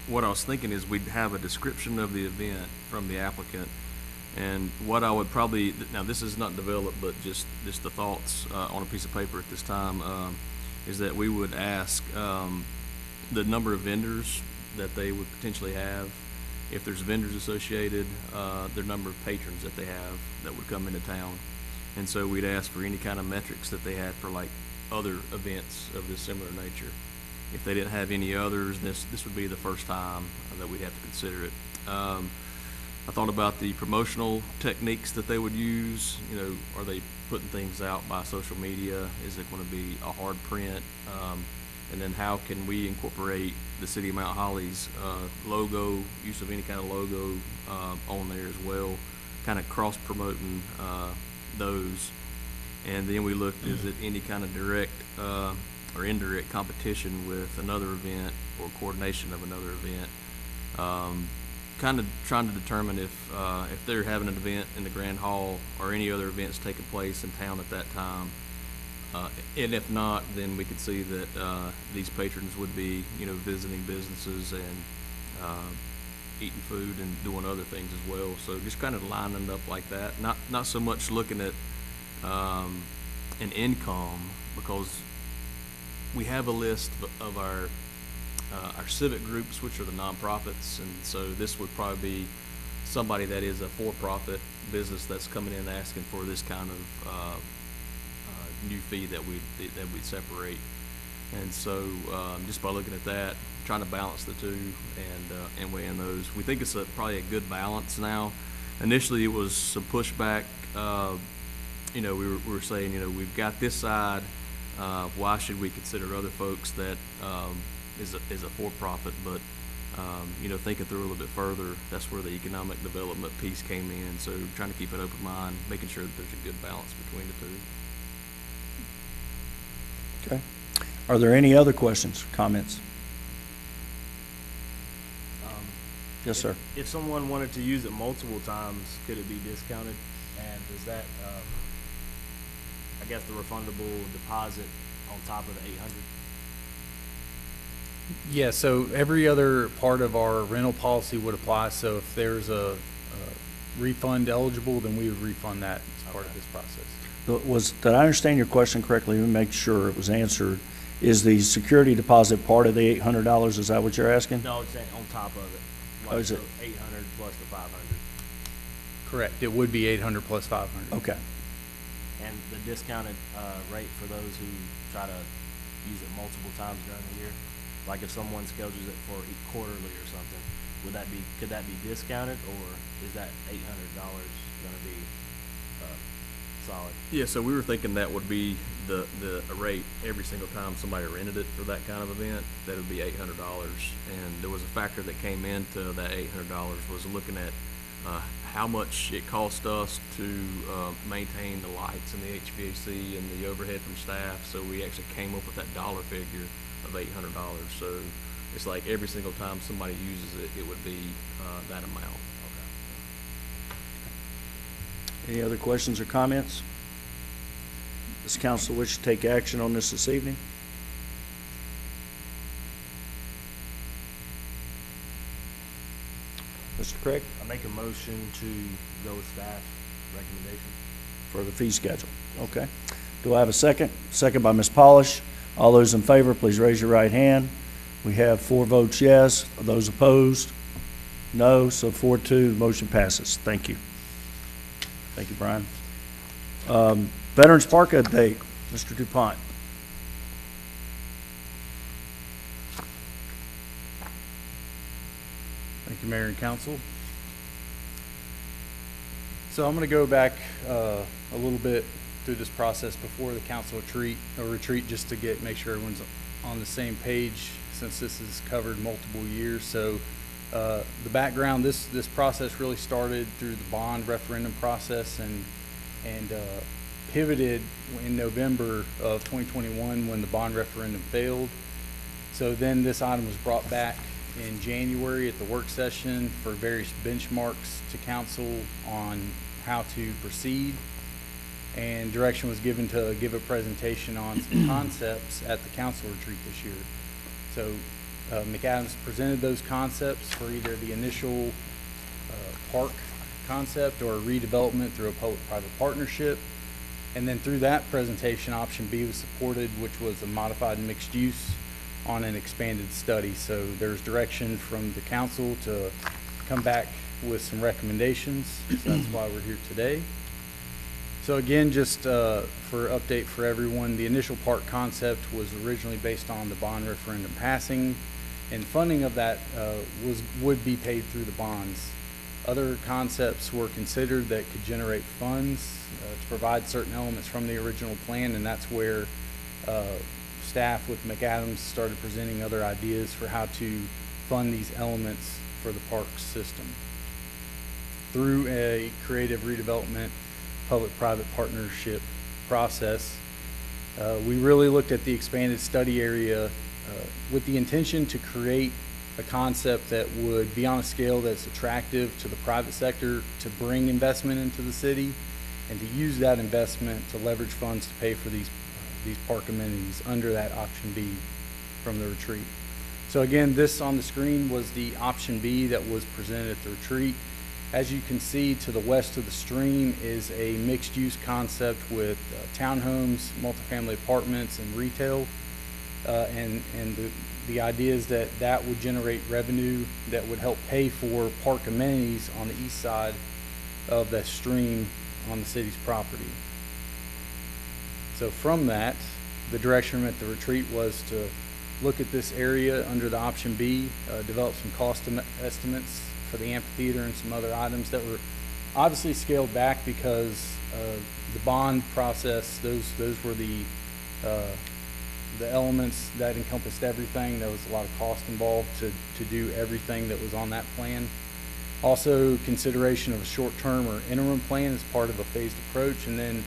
what I was thinking is we'd have a description of the event from the applicant, and what I would probably, now this is not developed, but just the thoughts on a piece of paper at this time, is that we would ask the number of vendors that they would potentially have, if there's vendors associated, their number of patrons that they have that would come into town. And so we'd ask for any kind of metrics that they had for like other events of this similar nature. If they didn't have any others, this would be the first time that we'd have to consider it. I thought about the promotional techniques that they would use. You know, are they putting things out by social media? Is it going to be a hard print? And then how can we incorporate the City of Mount Holly's logo, use of any kind of logo on there as well, kind of cross-promoting those. And then we looked, is it any kind of direct or indirect competition with another event or coordination of another event. Kind of trying to determine if they're having an event in the Grand Hall or any other events taking place in town at that time. And if not, then we could see that these patrons would be, you know, visiting businesses and eating food and doing other things as well. So just kind of lining up like that. Not so much looking at an income, because we have a list of our civic groups, which are the nonprofits, and so this would probably be somebody that is a for-profit business that's coming in asking for this kind of new fee that we'd separate. And so just by looking at that, trying to balance the two and weigh in those, we think it's probably a good balance now. Initially, it was some pushback. You know, we were saying, you know, we've got this side. Why should we consider other folks that is a for-profit? But you know, thinking through a little bit further, that's where the economic development piece came in. So trying to keep an open mind, making sure that there's a good balance between the two. Okay. Are there any other questions, comments? Yes, sir. If someone wanted to use it multiple times, could it be discounted? And is that, I guess, the refundable deposit on top of the 800? Yeah, so every other part of our rental policy would apply. So if there's a refund eligible, then we would refund that as part of this process. Did I understand your question correctly? Let me make sure it was answered. Is the security deposit part of the $800? Is that what you're asking? No, it's on top of it. Oh, is it? 800 plus the 500. Correct. It would be 800 plus 500. Okay. And the discounted rate for those who try to use it multiple times during the year, like if someone schedules it for quarterly or something, could that be discounted, or is that $800 going to be solid? Yeah, so we were thinking that would be the rate every single time somebody rented it for that kind of event. That would be $800, and there was a factor that came into that $800 was looking at how much it cost us to maintain the lights and the HVAC and the overhead from staff. So we actually came up with that dollar figure of $800. So it's like every single time somebody uses it, it would be, that amount. Any other questions or comments? Does council wish to take action on this evening? Mr. Craig, I make a motion to go with staff recommendation. for the fee schedule. Okay. Do I have a second? Second by Ms. Polish. All those in favor, please raise your right hand. We have 4 votes yes. Are those opposed? No. So 4-2, the motion passes. Thank you. Thank you, Brian. Veterans Park update, Mr. DuPont. Thank you, Mayor and Council. So I'm going to go back a little bit through this process before the council retreat just to make sure everyone's on the same page, since this has covered multiple years. So the background, this process really started through the bond referendum process and pivoted in November of 2021 when the bond referendum failed. So then this item was brought back in January at the work session for various benchmarks to council on how to proceed. And direction was given to give a presentation on some concepts at the council retreat this year. So McAdams presented those concepts for either the initial park concept or redevelopment through a public-private partnership. And then through that presentation, option B was supported, which was a modified mixed use on an expanded study. So there's direction from the council to come back with some recommendations. So that's why we're here today. So again, just for update for everyone, the initial park concept was originally based on the bond referendum passing, and funding of that would be paid through the bonds. Other concepts were considered that could generate funds to provide certain elements from the original plan, and that's where staff with McAdams started presenting other ideas for how to fund these elements for the park system. Through a creative redevelopment public-private partnership process, we really looked at the expanded study area with the intention to create a concept that would be on a scale that's attractive to the private sector to bring investment into the city, and to use that investment to leverage funds to pay for these park amenities under that option B from the retreat. So again, this on the screen was the option B that was presented at the retreat. As you can see, to the west of the stream is a mixed-use concept with townhomes, multifamily apartments, and retail. And the idea is that would generate revenue that would help pay for park amenities on the east side of the stream on the city's property. So from that, the direction at the retreat was to look at this area under the option B, develop some cost estimates for the amphitheater and some other items that were obviously scaled back because the bond process, those were the elements that encompassed everything. There was a lot of cost involved to do everything that was on that plan. Also, consideration of a short-term or interim plan as part of a phased approach, and then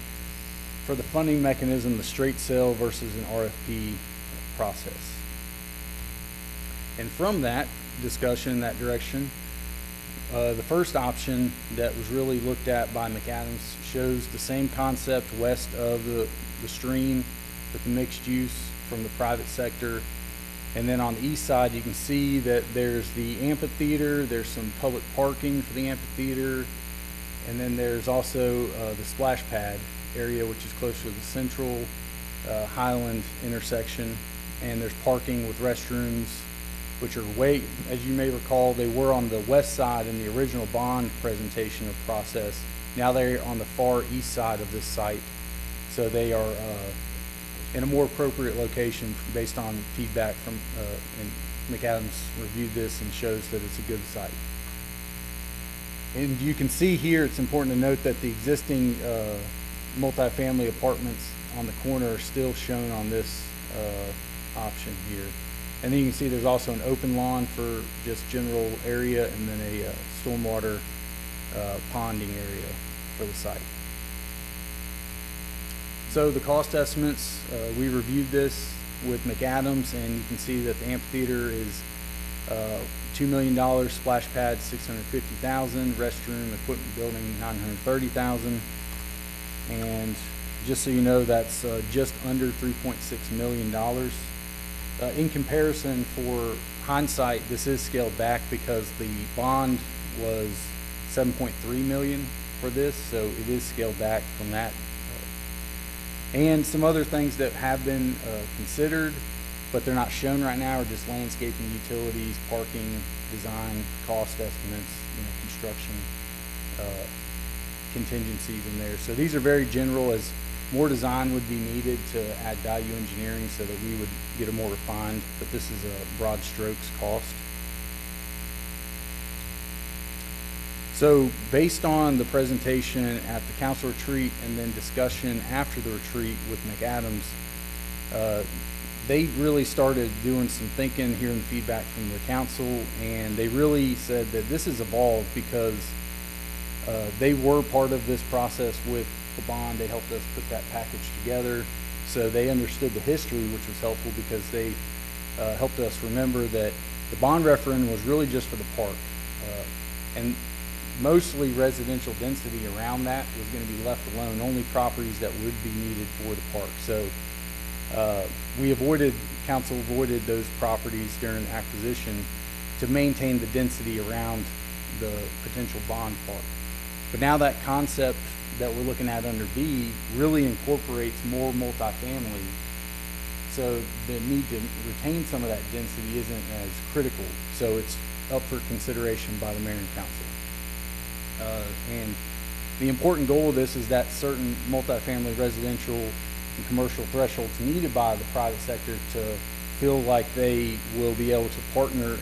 for the funding mechanism, the straight sale versus an RFP process. And from that discussion, that direction, the first option that was really looked at by McAdams shows the same concept west of the stream with the mixed use from the private sector. And then on the east side, you can see that there's the amphitheater, there's some public parking for the amphitheater, and then there's also the splash pad area, which is close to the Central Highland intersection. And there's parking with restrooms, which are as you may recall, they were on the west side in the original bond presentation of process. Now they're on the far east side of this site. So they are in a more appropriate location based on feedback from, and McAdams reviewed this and shows that it's a good site. And you can see here, it's important to note that the existing multifamily apartments on the corner are still shown on this option here. And then you can see there's also an open lawn for just general area, and then a stormwater ponding area for the site. So the cost estimates, we reviewed this. with McAdams, and you can see that the amphitheater is $2 million, splash pad $650,000, restroom equipment building $930,000, and just so you know, that's just under $3.6 million. In comparison, for hindsight, this is scaled back because the bond was $7.3 million for this, so it is scaled back from that. And some other things that have been considered, but they're not shown right now, are just landscaping, utilities, parking, design, cost estimates, construction contingencies in there. So these are very general, as more design would be needed to add value engineering so that we would get a more refined, but this is a broad strokes cost. So based on the presentation at the council retreat and then discussion after the retreat with McAdams, they really started doing some thinking, hearing feedback from the council, and they really said that this has evolved because they were part of this process with the bond. They helped us put that package together, so they understood the history, which was helpful because they helped us remember that the bond referendum was really just for the park, and mostly residential density around that was going to be left alone, only properties that would be needed for the park. So council avoided those properties during acquisition to maintain the density around the potential bond park. But now that concept that we're looking at under B really incorporates more multifamily, so the need to retain some of that density isn't as critical. So it's up for consideration by the mayor and council. And the important goal of this is that certain multifamily residential and commercial thresholds needed by the private sector to feel like they will be able to partner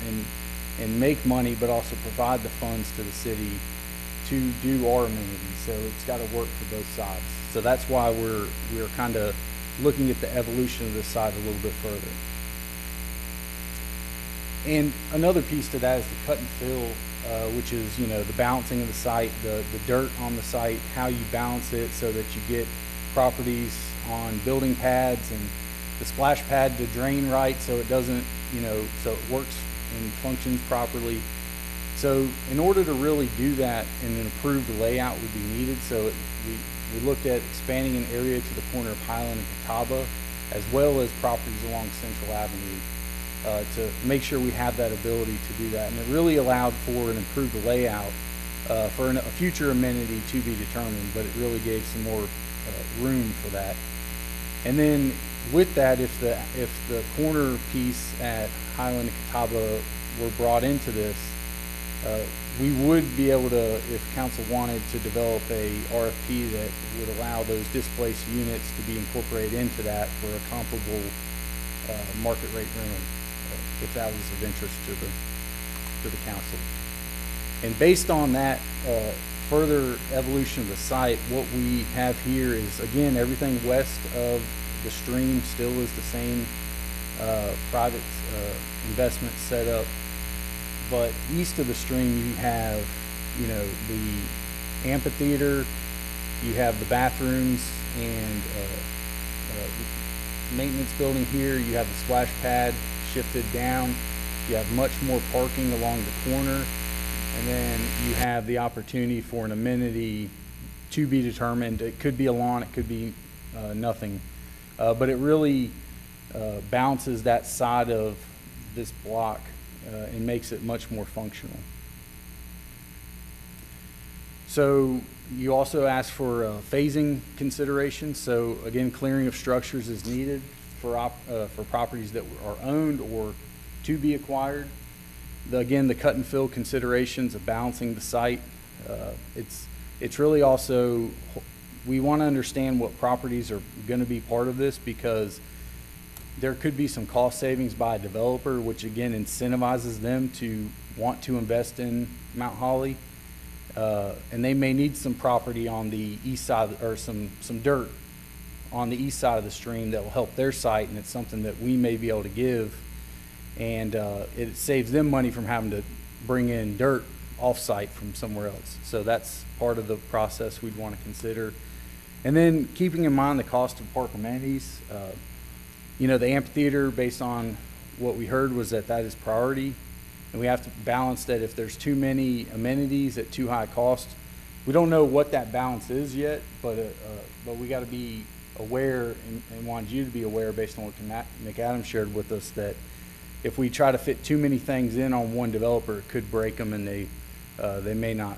and make money, but also provide the funds to the city to do our amenities. So it's got to work for both sides. So that's why we're kind of looking at the evolution of this side a little bit further. And another piece to that is the cut and fill, which is, the balancing of the site, the dirt on the site, how you balance it so that you get properties on building pads and the splash pad to drain right so it doesn't, so it works and functions properly. So in order to really do that, and an improved layout would be needed. So we looked at expanding an area to the corner of Highland and Catawba, as well as properties along Central Avenue, to make sure we have that ability to do that. And it really allowed for an improved layout for a future amenity to be determined, but it really gave some more room for that. And then with that, if the corner piece at Highland and Catawba were brought into this, we would be able to, if council wanted to develop a RFP that would allow those displaced units to be incorporated into that for a comparable market rate rental, if that was of interest to the council. And based on that further evolution of the site, what we have here is, again, everything west of the stream still is the same private investment setup. But east of the stream, you have, the amphitheater, you have the bathrooms and maintenance building here. You have the splash pad shifted down. You have much more parking along the corner. And then you have the opportunity for an amenity to be determined. It could be a lawn, it could be nothing. But it really balances that side of this block and makes it much more functional. So you also asked for phasing considerations. So again, clearing of structures is needed for properties that are owned or to be acquired. Again, the cut and fill considerations of balancing the site. It's really also, we want to understand what properties are going to be part of this, because there could be some cost savings by a developer, which again incentivizes them to want to invest in Mount Holly. And they may need some property on the east side, or some dirt on the east side of the stream that will help their site, and it's something that we may be able to give. And it saves them money from having to bring in dirt off-site from somewhere else. So that's part of the process we'd want to consider. And then keeping in mind the cost of park amenities, You know, the amphitheater, based on what we heard, was that that is priority. And we have to balance that if there's too many amenities at too high cost. We don't know what that balance is yet, but we got to be aware and wanted you to be aware based on what McAdams shared with us, that if we try to fit too many things in on one developer, it could break them, and they may not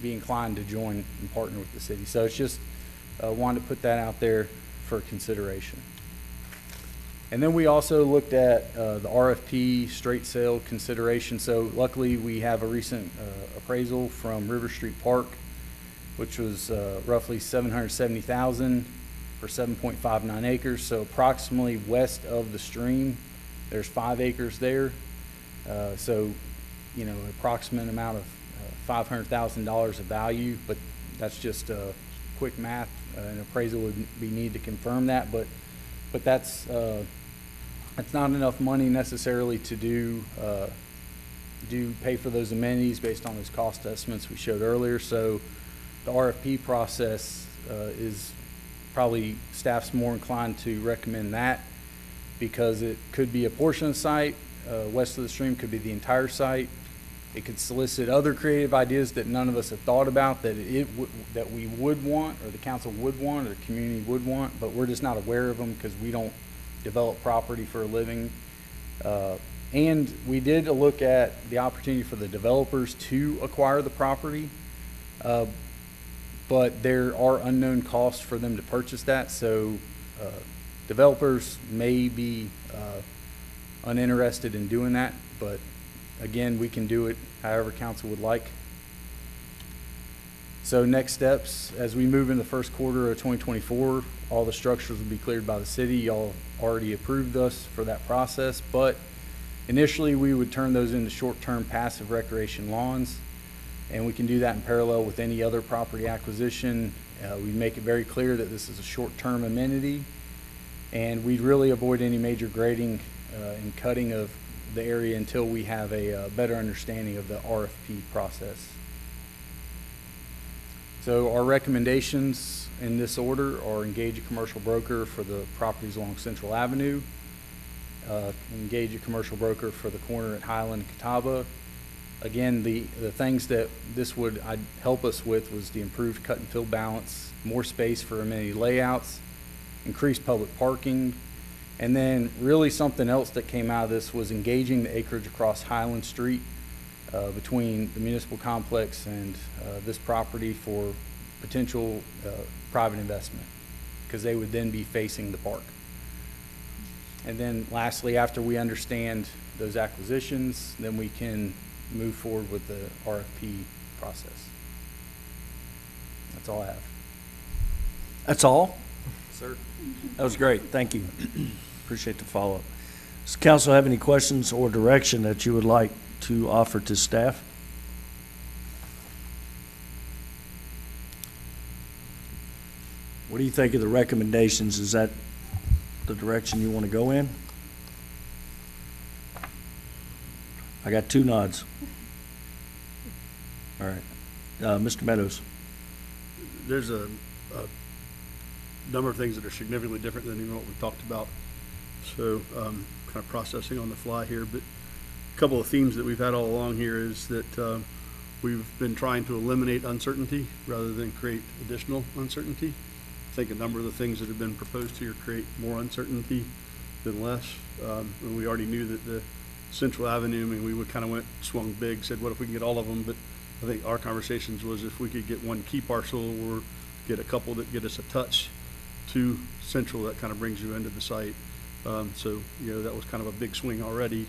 be inclined to join and partner with the city. So it's just wanted to put that out there for consideration. And then we also looked at the RFP straight sale consideration. So luckily we have a recent appraisal from River Street Park, which was roughly $770,000 for 7.59 acres. So approximately west of the stream, there's 5 acres there. So, you know, approximate amount of $500,000 of value, but that's just quick math. An appraisal would be need to confirm that, but that's not enough money necessarily to pay for those amenities based on those cost estimates we showed earlier. So the RFP process is probably, staff's more inclined to recommend that, because it could be a portion of the site, west of the stream could be the entire site. It could solicit other creative ideas that none of us have thought about that that we would want, or the council would want, or the community would want, but we're just not aware of them because we don't develop property for a living. And we did look at the opportunity for the developers to acquire the property, but there are unknown costs for them to purchase that. So developers may be uninterested in doing that, but again, we can do it however council would like. So next steps, as we move in the first quarter of 2024, all the structures will be cleared by the city. Y'all already approved us for that process, but initially we would turn those into short-term passive recreation lawns, and we can do that in parallel with any other property acquisition. We make it very clear that this is a short-term amenity, and we'd really avoid any major grading and cutting of the area until we have a better understanding of the RFP process. So our recommendations in this order are: engage a commercial broker for the properties along Central Avenue, engage a commercial broker for the corner at Highland and Catawba. Again, the things that this would help us with was the improved cut and fill balance, more space for amenity layouts, increased public parking, and then really something else that came out of this was engaging the acreage across Highland Street between the municipal complex and this property for potential private investment, because they would then be facing the park. And then lastly, after we understand those acquisitions, then we can move forward with the RFP process. That's all I have. That's all? Sir. That was great. Thank you. Appreciate the follow-up. Does council have any questions or direction that you would like to offer to staff? What do you think of the recommendations? Is that the direction you want to go in? I got 2 nods. All right. Mr. Meadows. There's a number of things that are significantly different than even what we talked about. So kind of processing on the fly here, but a couple of themes that we've had all along here is that we've been trying to eliminate uncertainty rather than create additional uncertainty. I think a number of the things that have been proposed here create more uncertainty than less. And we already knew that the Central Avenue, I mean, we would kind of swung big, said, what if we can get all of them? But I think our conversations was if we could get one key parcel or get a couple that get us a touch to Central, that kind of brings you into the site. So, you know, that was kind of a big swing already,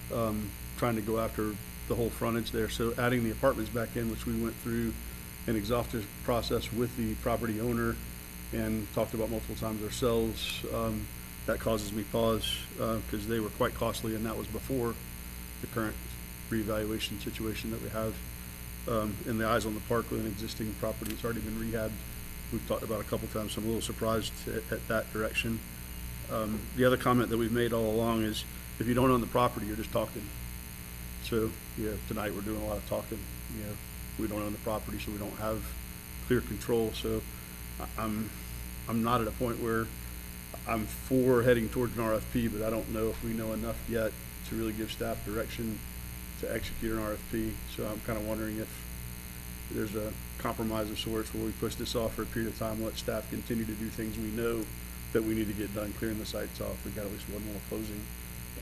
trying to go after the whole frontage there. So adding the apartments back in, which we went through an exhaustive process with the property owner and talked about multiple times ourselves, that causes me pause because they were quite costly, and that was before the current reevaluation situation that we have. In the Eyes on the Park with an existing property that's already been rehabbed, we've talked about a couple times, so I'm a little surprised at that direction. The other comment that we've made all along is if you don't own the property, you're just talking. So, yeah, tonight we're doing a lot of talking. You know, we don't own the property, so we don't have clear control. So I'm not at a point where I'm for heading towards an RFP, but I don't know if we know enough yet to really give staff direction to execute an RFP. So I'm kind of wondering if there's a compromise of sorts where we push this off for a period of time, let staff continue to do things we know that we need to get done, clearing the sites off. We've got at least one more closing,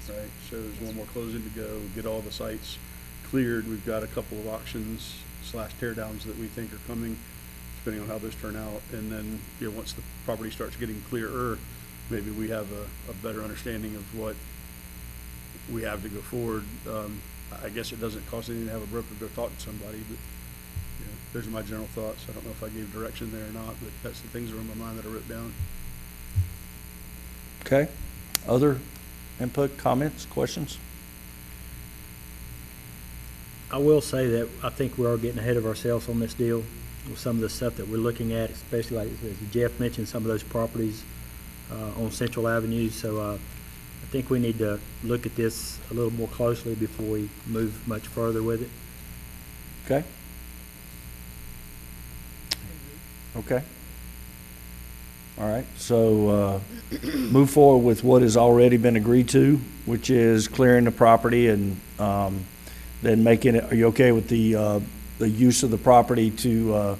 right? So there's one more closing to go, get all the sites cleared. We've got a couple of auctions / tear downs that we think are coming, depending on how those turn out. And then, you know, once the property starts getting clearer, maybe we have a better understanding of what we have to go forward. I guess it doesn't cost anything to have a broker go talk to somebody, but you know, those are my general thoughts. I don't know if I gave direction there or not, but that's the things that are on my mind that I wrote down. Okay. Other input, comments, questions? I will say that I think we are getting ahead of ourselves on this deal with some of the stuff that we're looking at, especially like as Jeff mentioned, some of those properties on Central Avenue. So I think we need to look at this a little more closely before we move much further with it. Okay. Okay. All right, so move forward with what has already been agreed to, which is clearing the property and then making it, are you okay with the use of the property to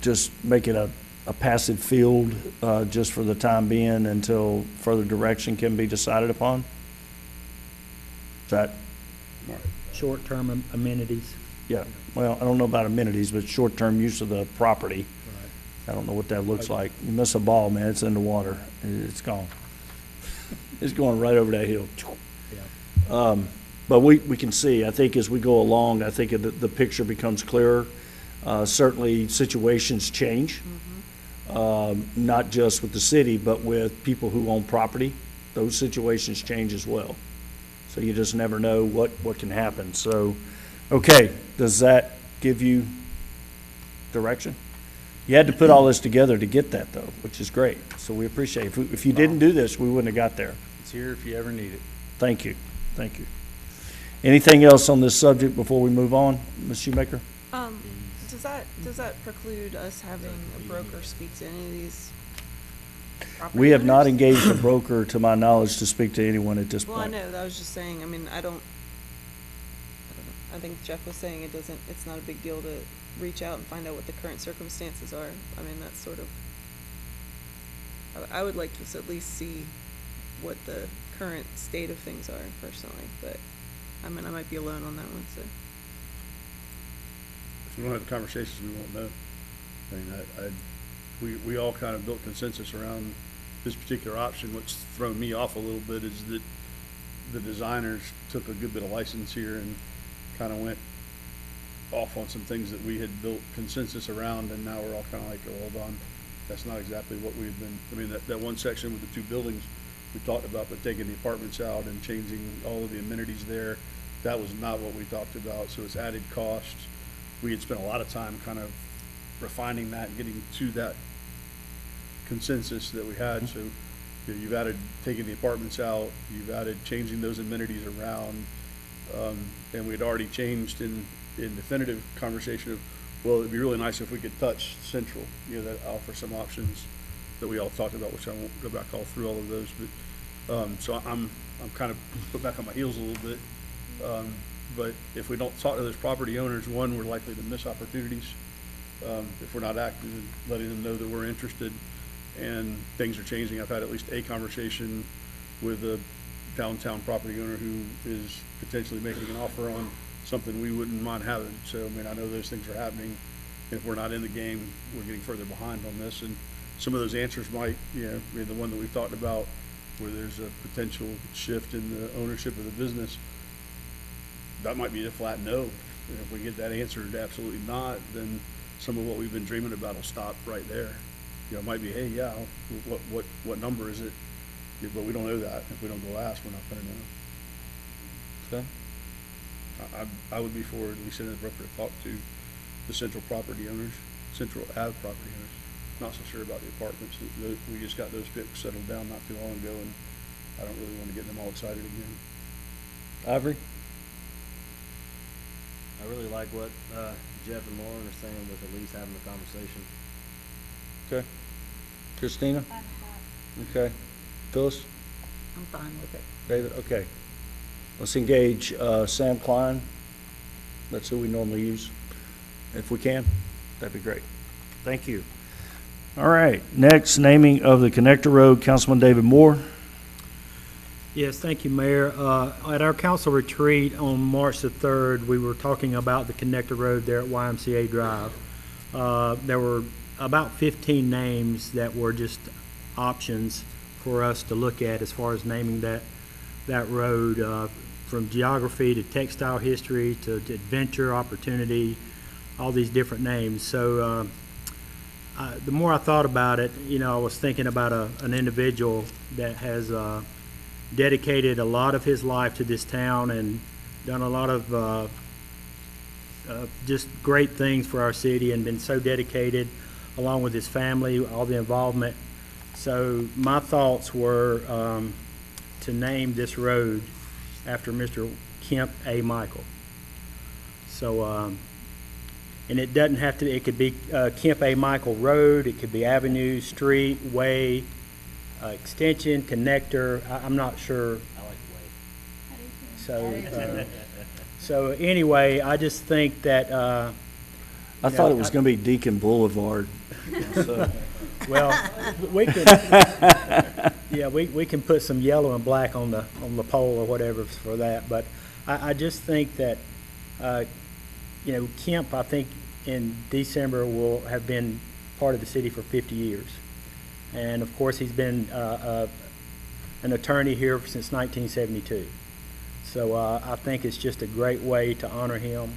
just make it a passive field just for the time being until further direction can be decided upon? Is that? Short-term amenities. Yeah, well, I don't know about amenities, but short-term use of the property. I don't know what that looks like. You miss a ball, man, it's in the water. It's gone. It's going right over that hill. Yeah. But we can see, I think as we go along, I think the picture becomes clearer. Certainly situations change, not just with the city, but with people who own property. Those situations change as well. So you just never know what can happen. So, okay, does that give you direction? You had to put all this together to get that, though, which is great. So we appreciate it. If you didn't do this, we wouldn't have got there. It's here if you ever need it. Thank you. Thank you. Anything else on this subject before we move on, Ms. Shoemaker? Does that preclude us having a broker speak to any of these property We have not owners? engaged a broker, to my knowledge, to speak to anyone at this Well, I point. know, I was just saying, I mean, I don't know. I think Jeff was saying it's not a big deal to reach out and find out what the current circumstances are. I mean, that's sort of, I would like to at least see what the current state of things are personally, but, I mean, I might be alone on that one, so. If we don't have the conversations, we won't know. I mean, we all kind of built consensus around this particular option. What's thrown me off a little bit is that the designers took a good bit of license here and kind of went off on some things that we had built consensus around, and now we're all kind of like, oh, hold on, that's not exactly what we've been, I mean, that one section with the two buildings we talked about, but taking the apartments out and changing all of the amenities there, that was not what we talked about, so it's added cost. We had spent a lot of time kind of refining that and getting to that consensus that we had, so you know, you've added taking the apartments out, you've added changing those amenities around, and we'd already changed in definitive conversation of, well, it'd be really nice if we could touch Central, you know, that offer some options that we all talked about, which I won't go back all through all of those, but, so I'm kind of put back on my heels a little bit. But if we don't talk to those property owners, one, we're likely to miss opportunities. If we're not active in letting them know that we're interested and things are changing. I've had at least a conversation with a downtown property owner who is potentially making an offer on something we wouldn't mind having. So, I mean, I know those things are happening. If we're not in the game, we're getting further behind on this. And some of those answers might, you know, be the one that we've talked about where there's a potential shift in the ownership of the business. That might be a flat no. And if we get that answered absolutely not, then some of what we've been dreaming about will stop right there. You know, it might be, hey, yeah, what number is it? Yeah, but we don't know that. If we don't go ask, we're not gonna know. Okay. I would be for at least sending a broker to talk to the Central property owners, Central Ave property owners. Not so sure about the apartments. We just got those fixed, settled down not too long ago, and I don't really want to get them all excited again. Ivory? I really like what Jeff and Lauren are saying with at least having the conversation. Okay. Christina? Okay. Phyllis? I'm fine with it. David? Okay. Let's engage Sam Klein. That's who we normally use. If we can, that'd be great. Thank you. All right, next, naming of the Connector Road, Councilman David Moore. Yes, thank you, Mayor. At our council retreat on March the 3rd, we were talking about the connector road there at YMCA Drive. There were about 15 names that were just options for us to look at as far as naming that road, from geography to textile history to adventure, opportunity, all these different names. So the more I thought about it, I was thinking about an individual that has dedicated a lot of his life to this town and done a lot of just great things for our city and been so dedicated, along with his family, all the involvement. So my thoughts were to name this road after Mr. Kemp A. Michael. So, and it doesn't have to, it could be Kemp A. Michael Road, it could be avenue, street, way, extension, connector, I'm not sure. I like way. So anyway, I just think that, I thought it was going to be Deacon Boulevard. So. Well, we can, yeah, we can put some yellow and black on the pole or whatever for that. But I just think that, Kemp, I think in December will have been part of the city for 50 years. And of course, he's been an attorney here since 1972. So I think it's just a great way to honor him.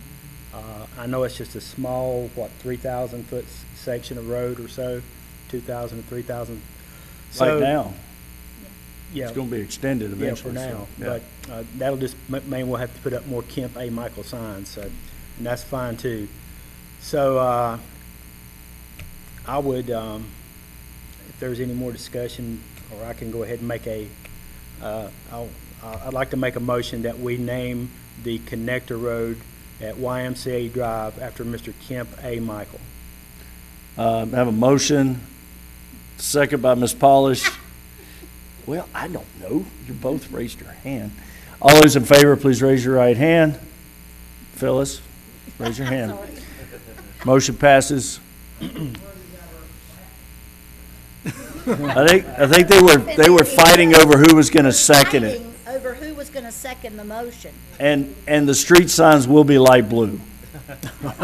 I know it's just a small, 3,000 foot section of road or so. 2,000 to 3,000. Right now. Yeah. It's going to be extended eventually. Yeah, for now. So, yeah. But that'll just mean we'll have to put up more Kemp A. Michael signs, so, and that's fine too. So I would, if there's any more discussion, or I can go ahead and make I'd like to make a motion that we name the connector road at YMCA Drive after Mr. Kemp A. Michael. I have a motion, second by Ms. Polish. Well, I don't know. You both raised your hand. All those in favor, please raise your right hand. Phyllis, raise your hand. Motion passes. I think they were fighting over who was going to second it. Over who was going to second the motion. And the street signs will be light blue. Good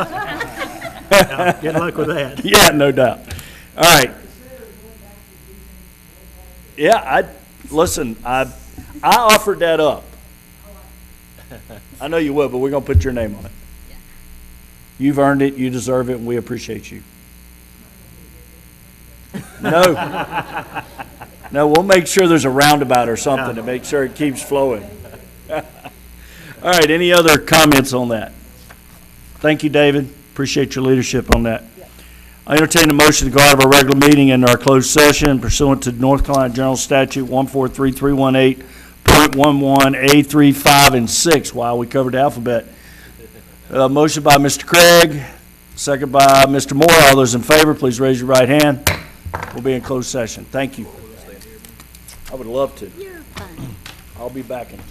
luck with that. Yeah, no doubt. All right. Yeah, I offered that up. I know you will, but we're going to put your name on it. You've earned it, you deserve it, and we appreciate you. No, we'll make sure there's a roundabout or something to make sure it keeps flowing. All right, any other comments on that? Thank you, David. Appreciate your leadership on that. I entertain a motion to go out of our regular meeting into our closed session pursuant to North Carolina General Statute 143318.11, A3, 5, and 6. Wow, we covered the alphabet. Motion by Mr. Craig, second by Mr. Moore. All those in favor, please raise your right hand. We'll be in closed session. Thank you. I would love to. You're fine. I'll be back in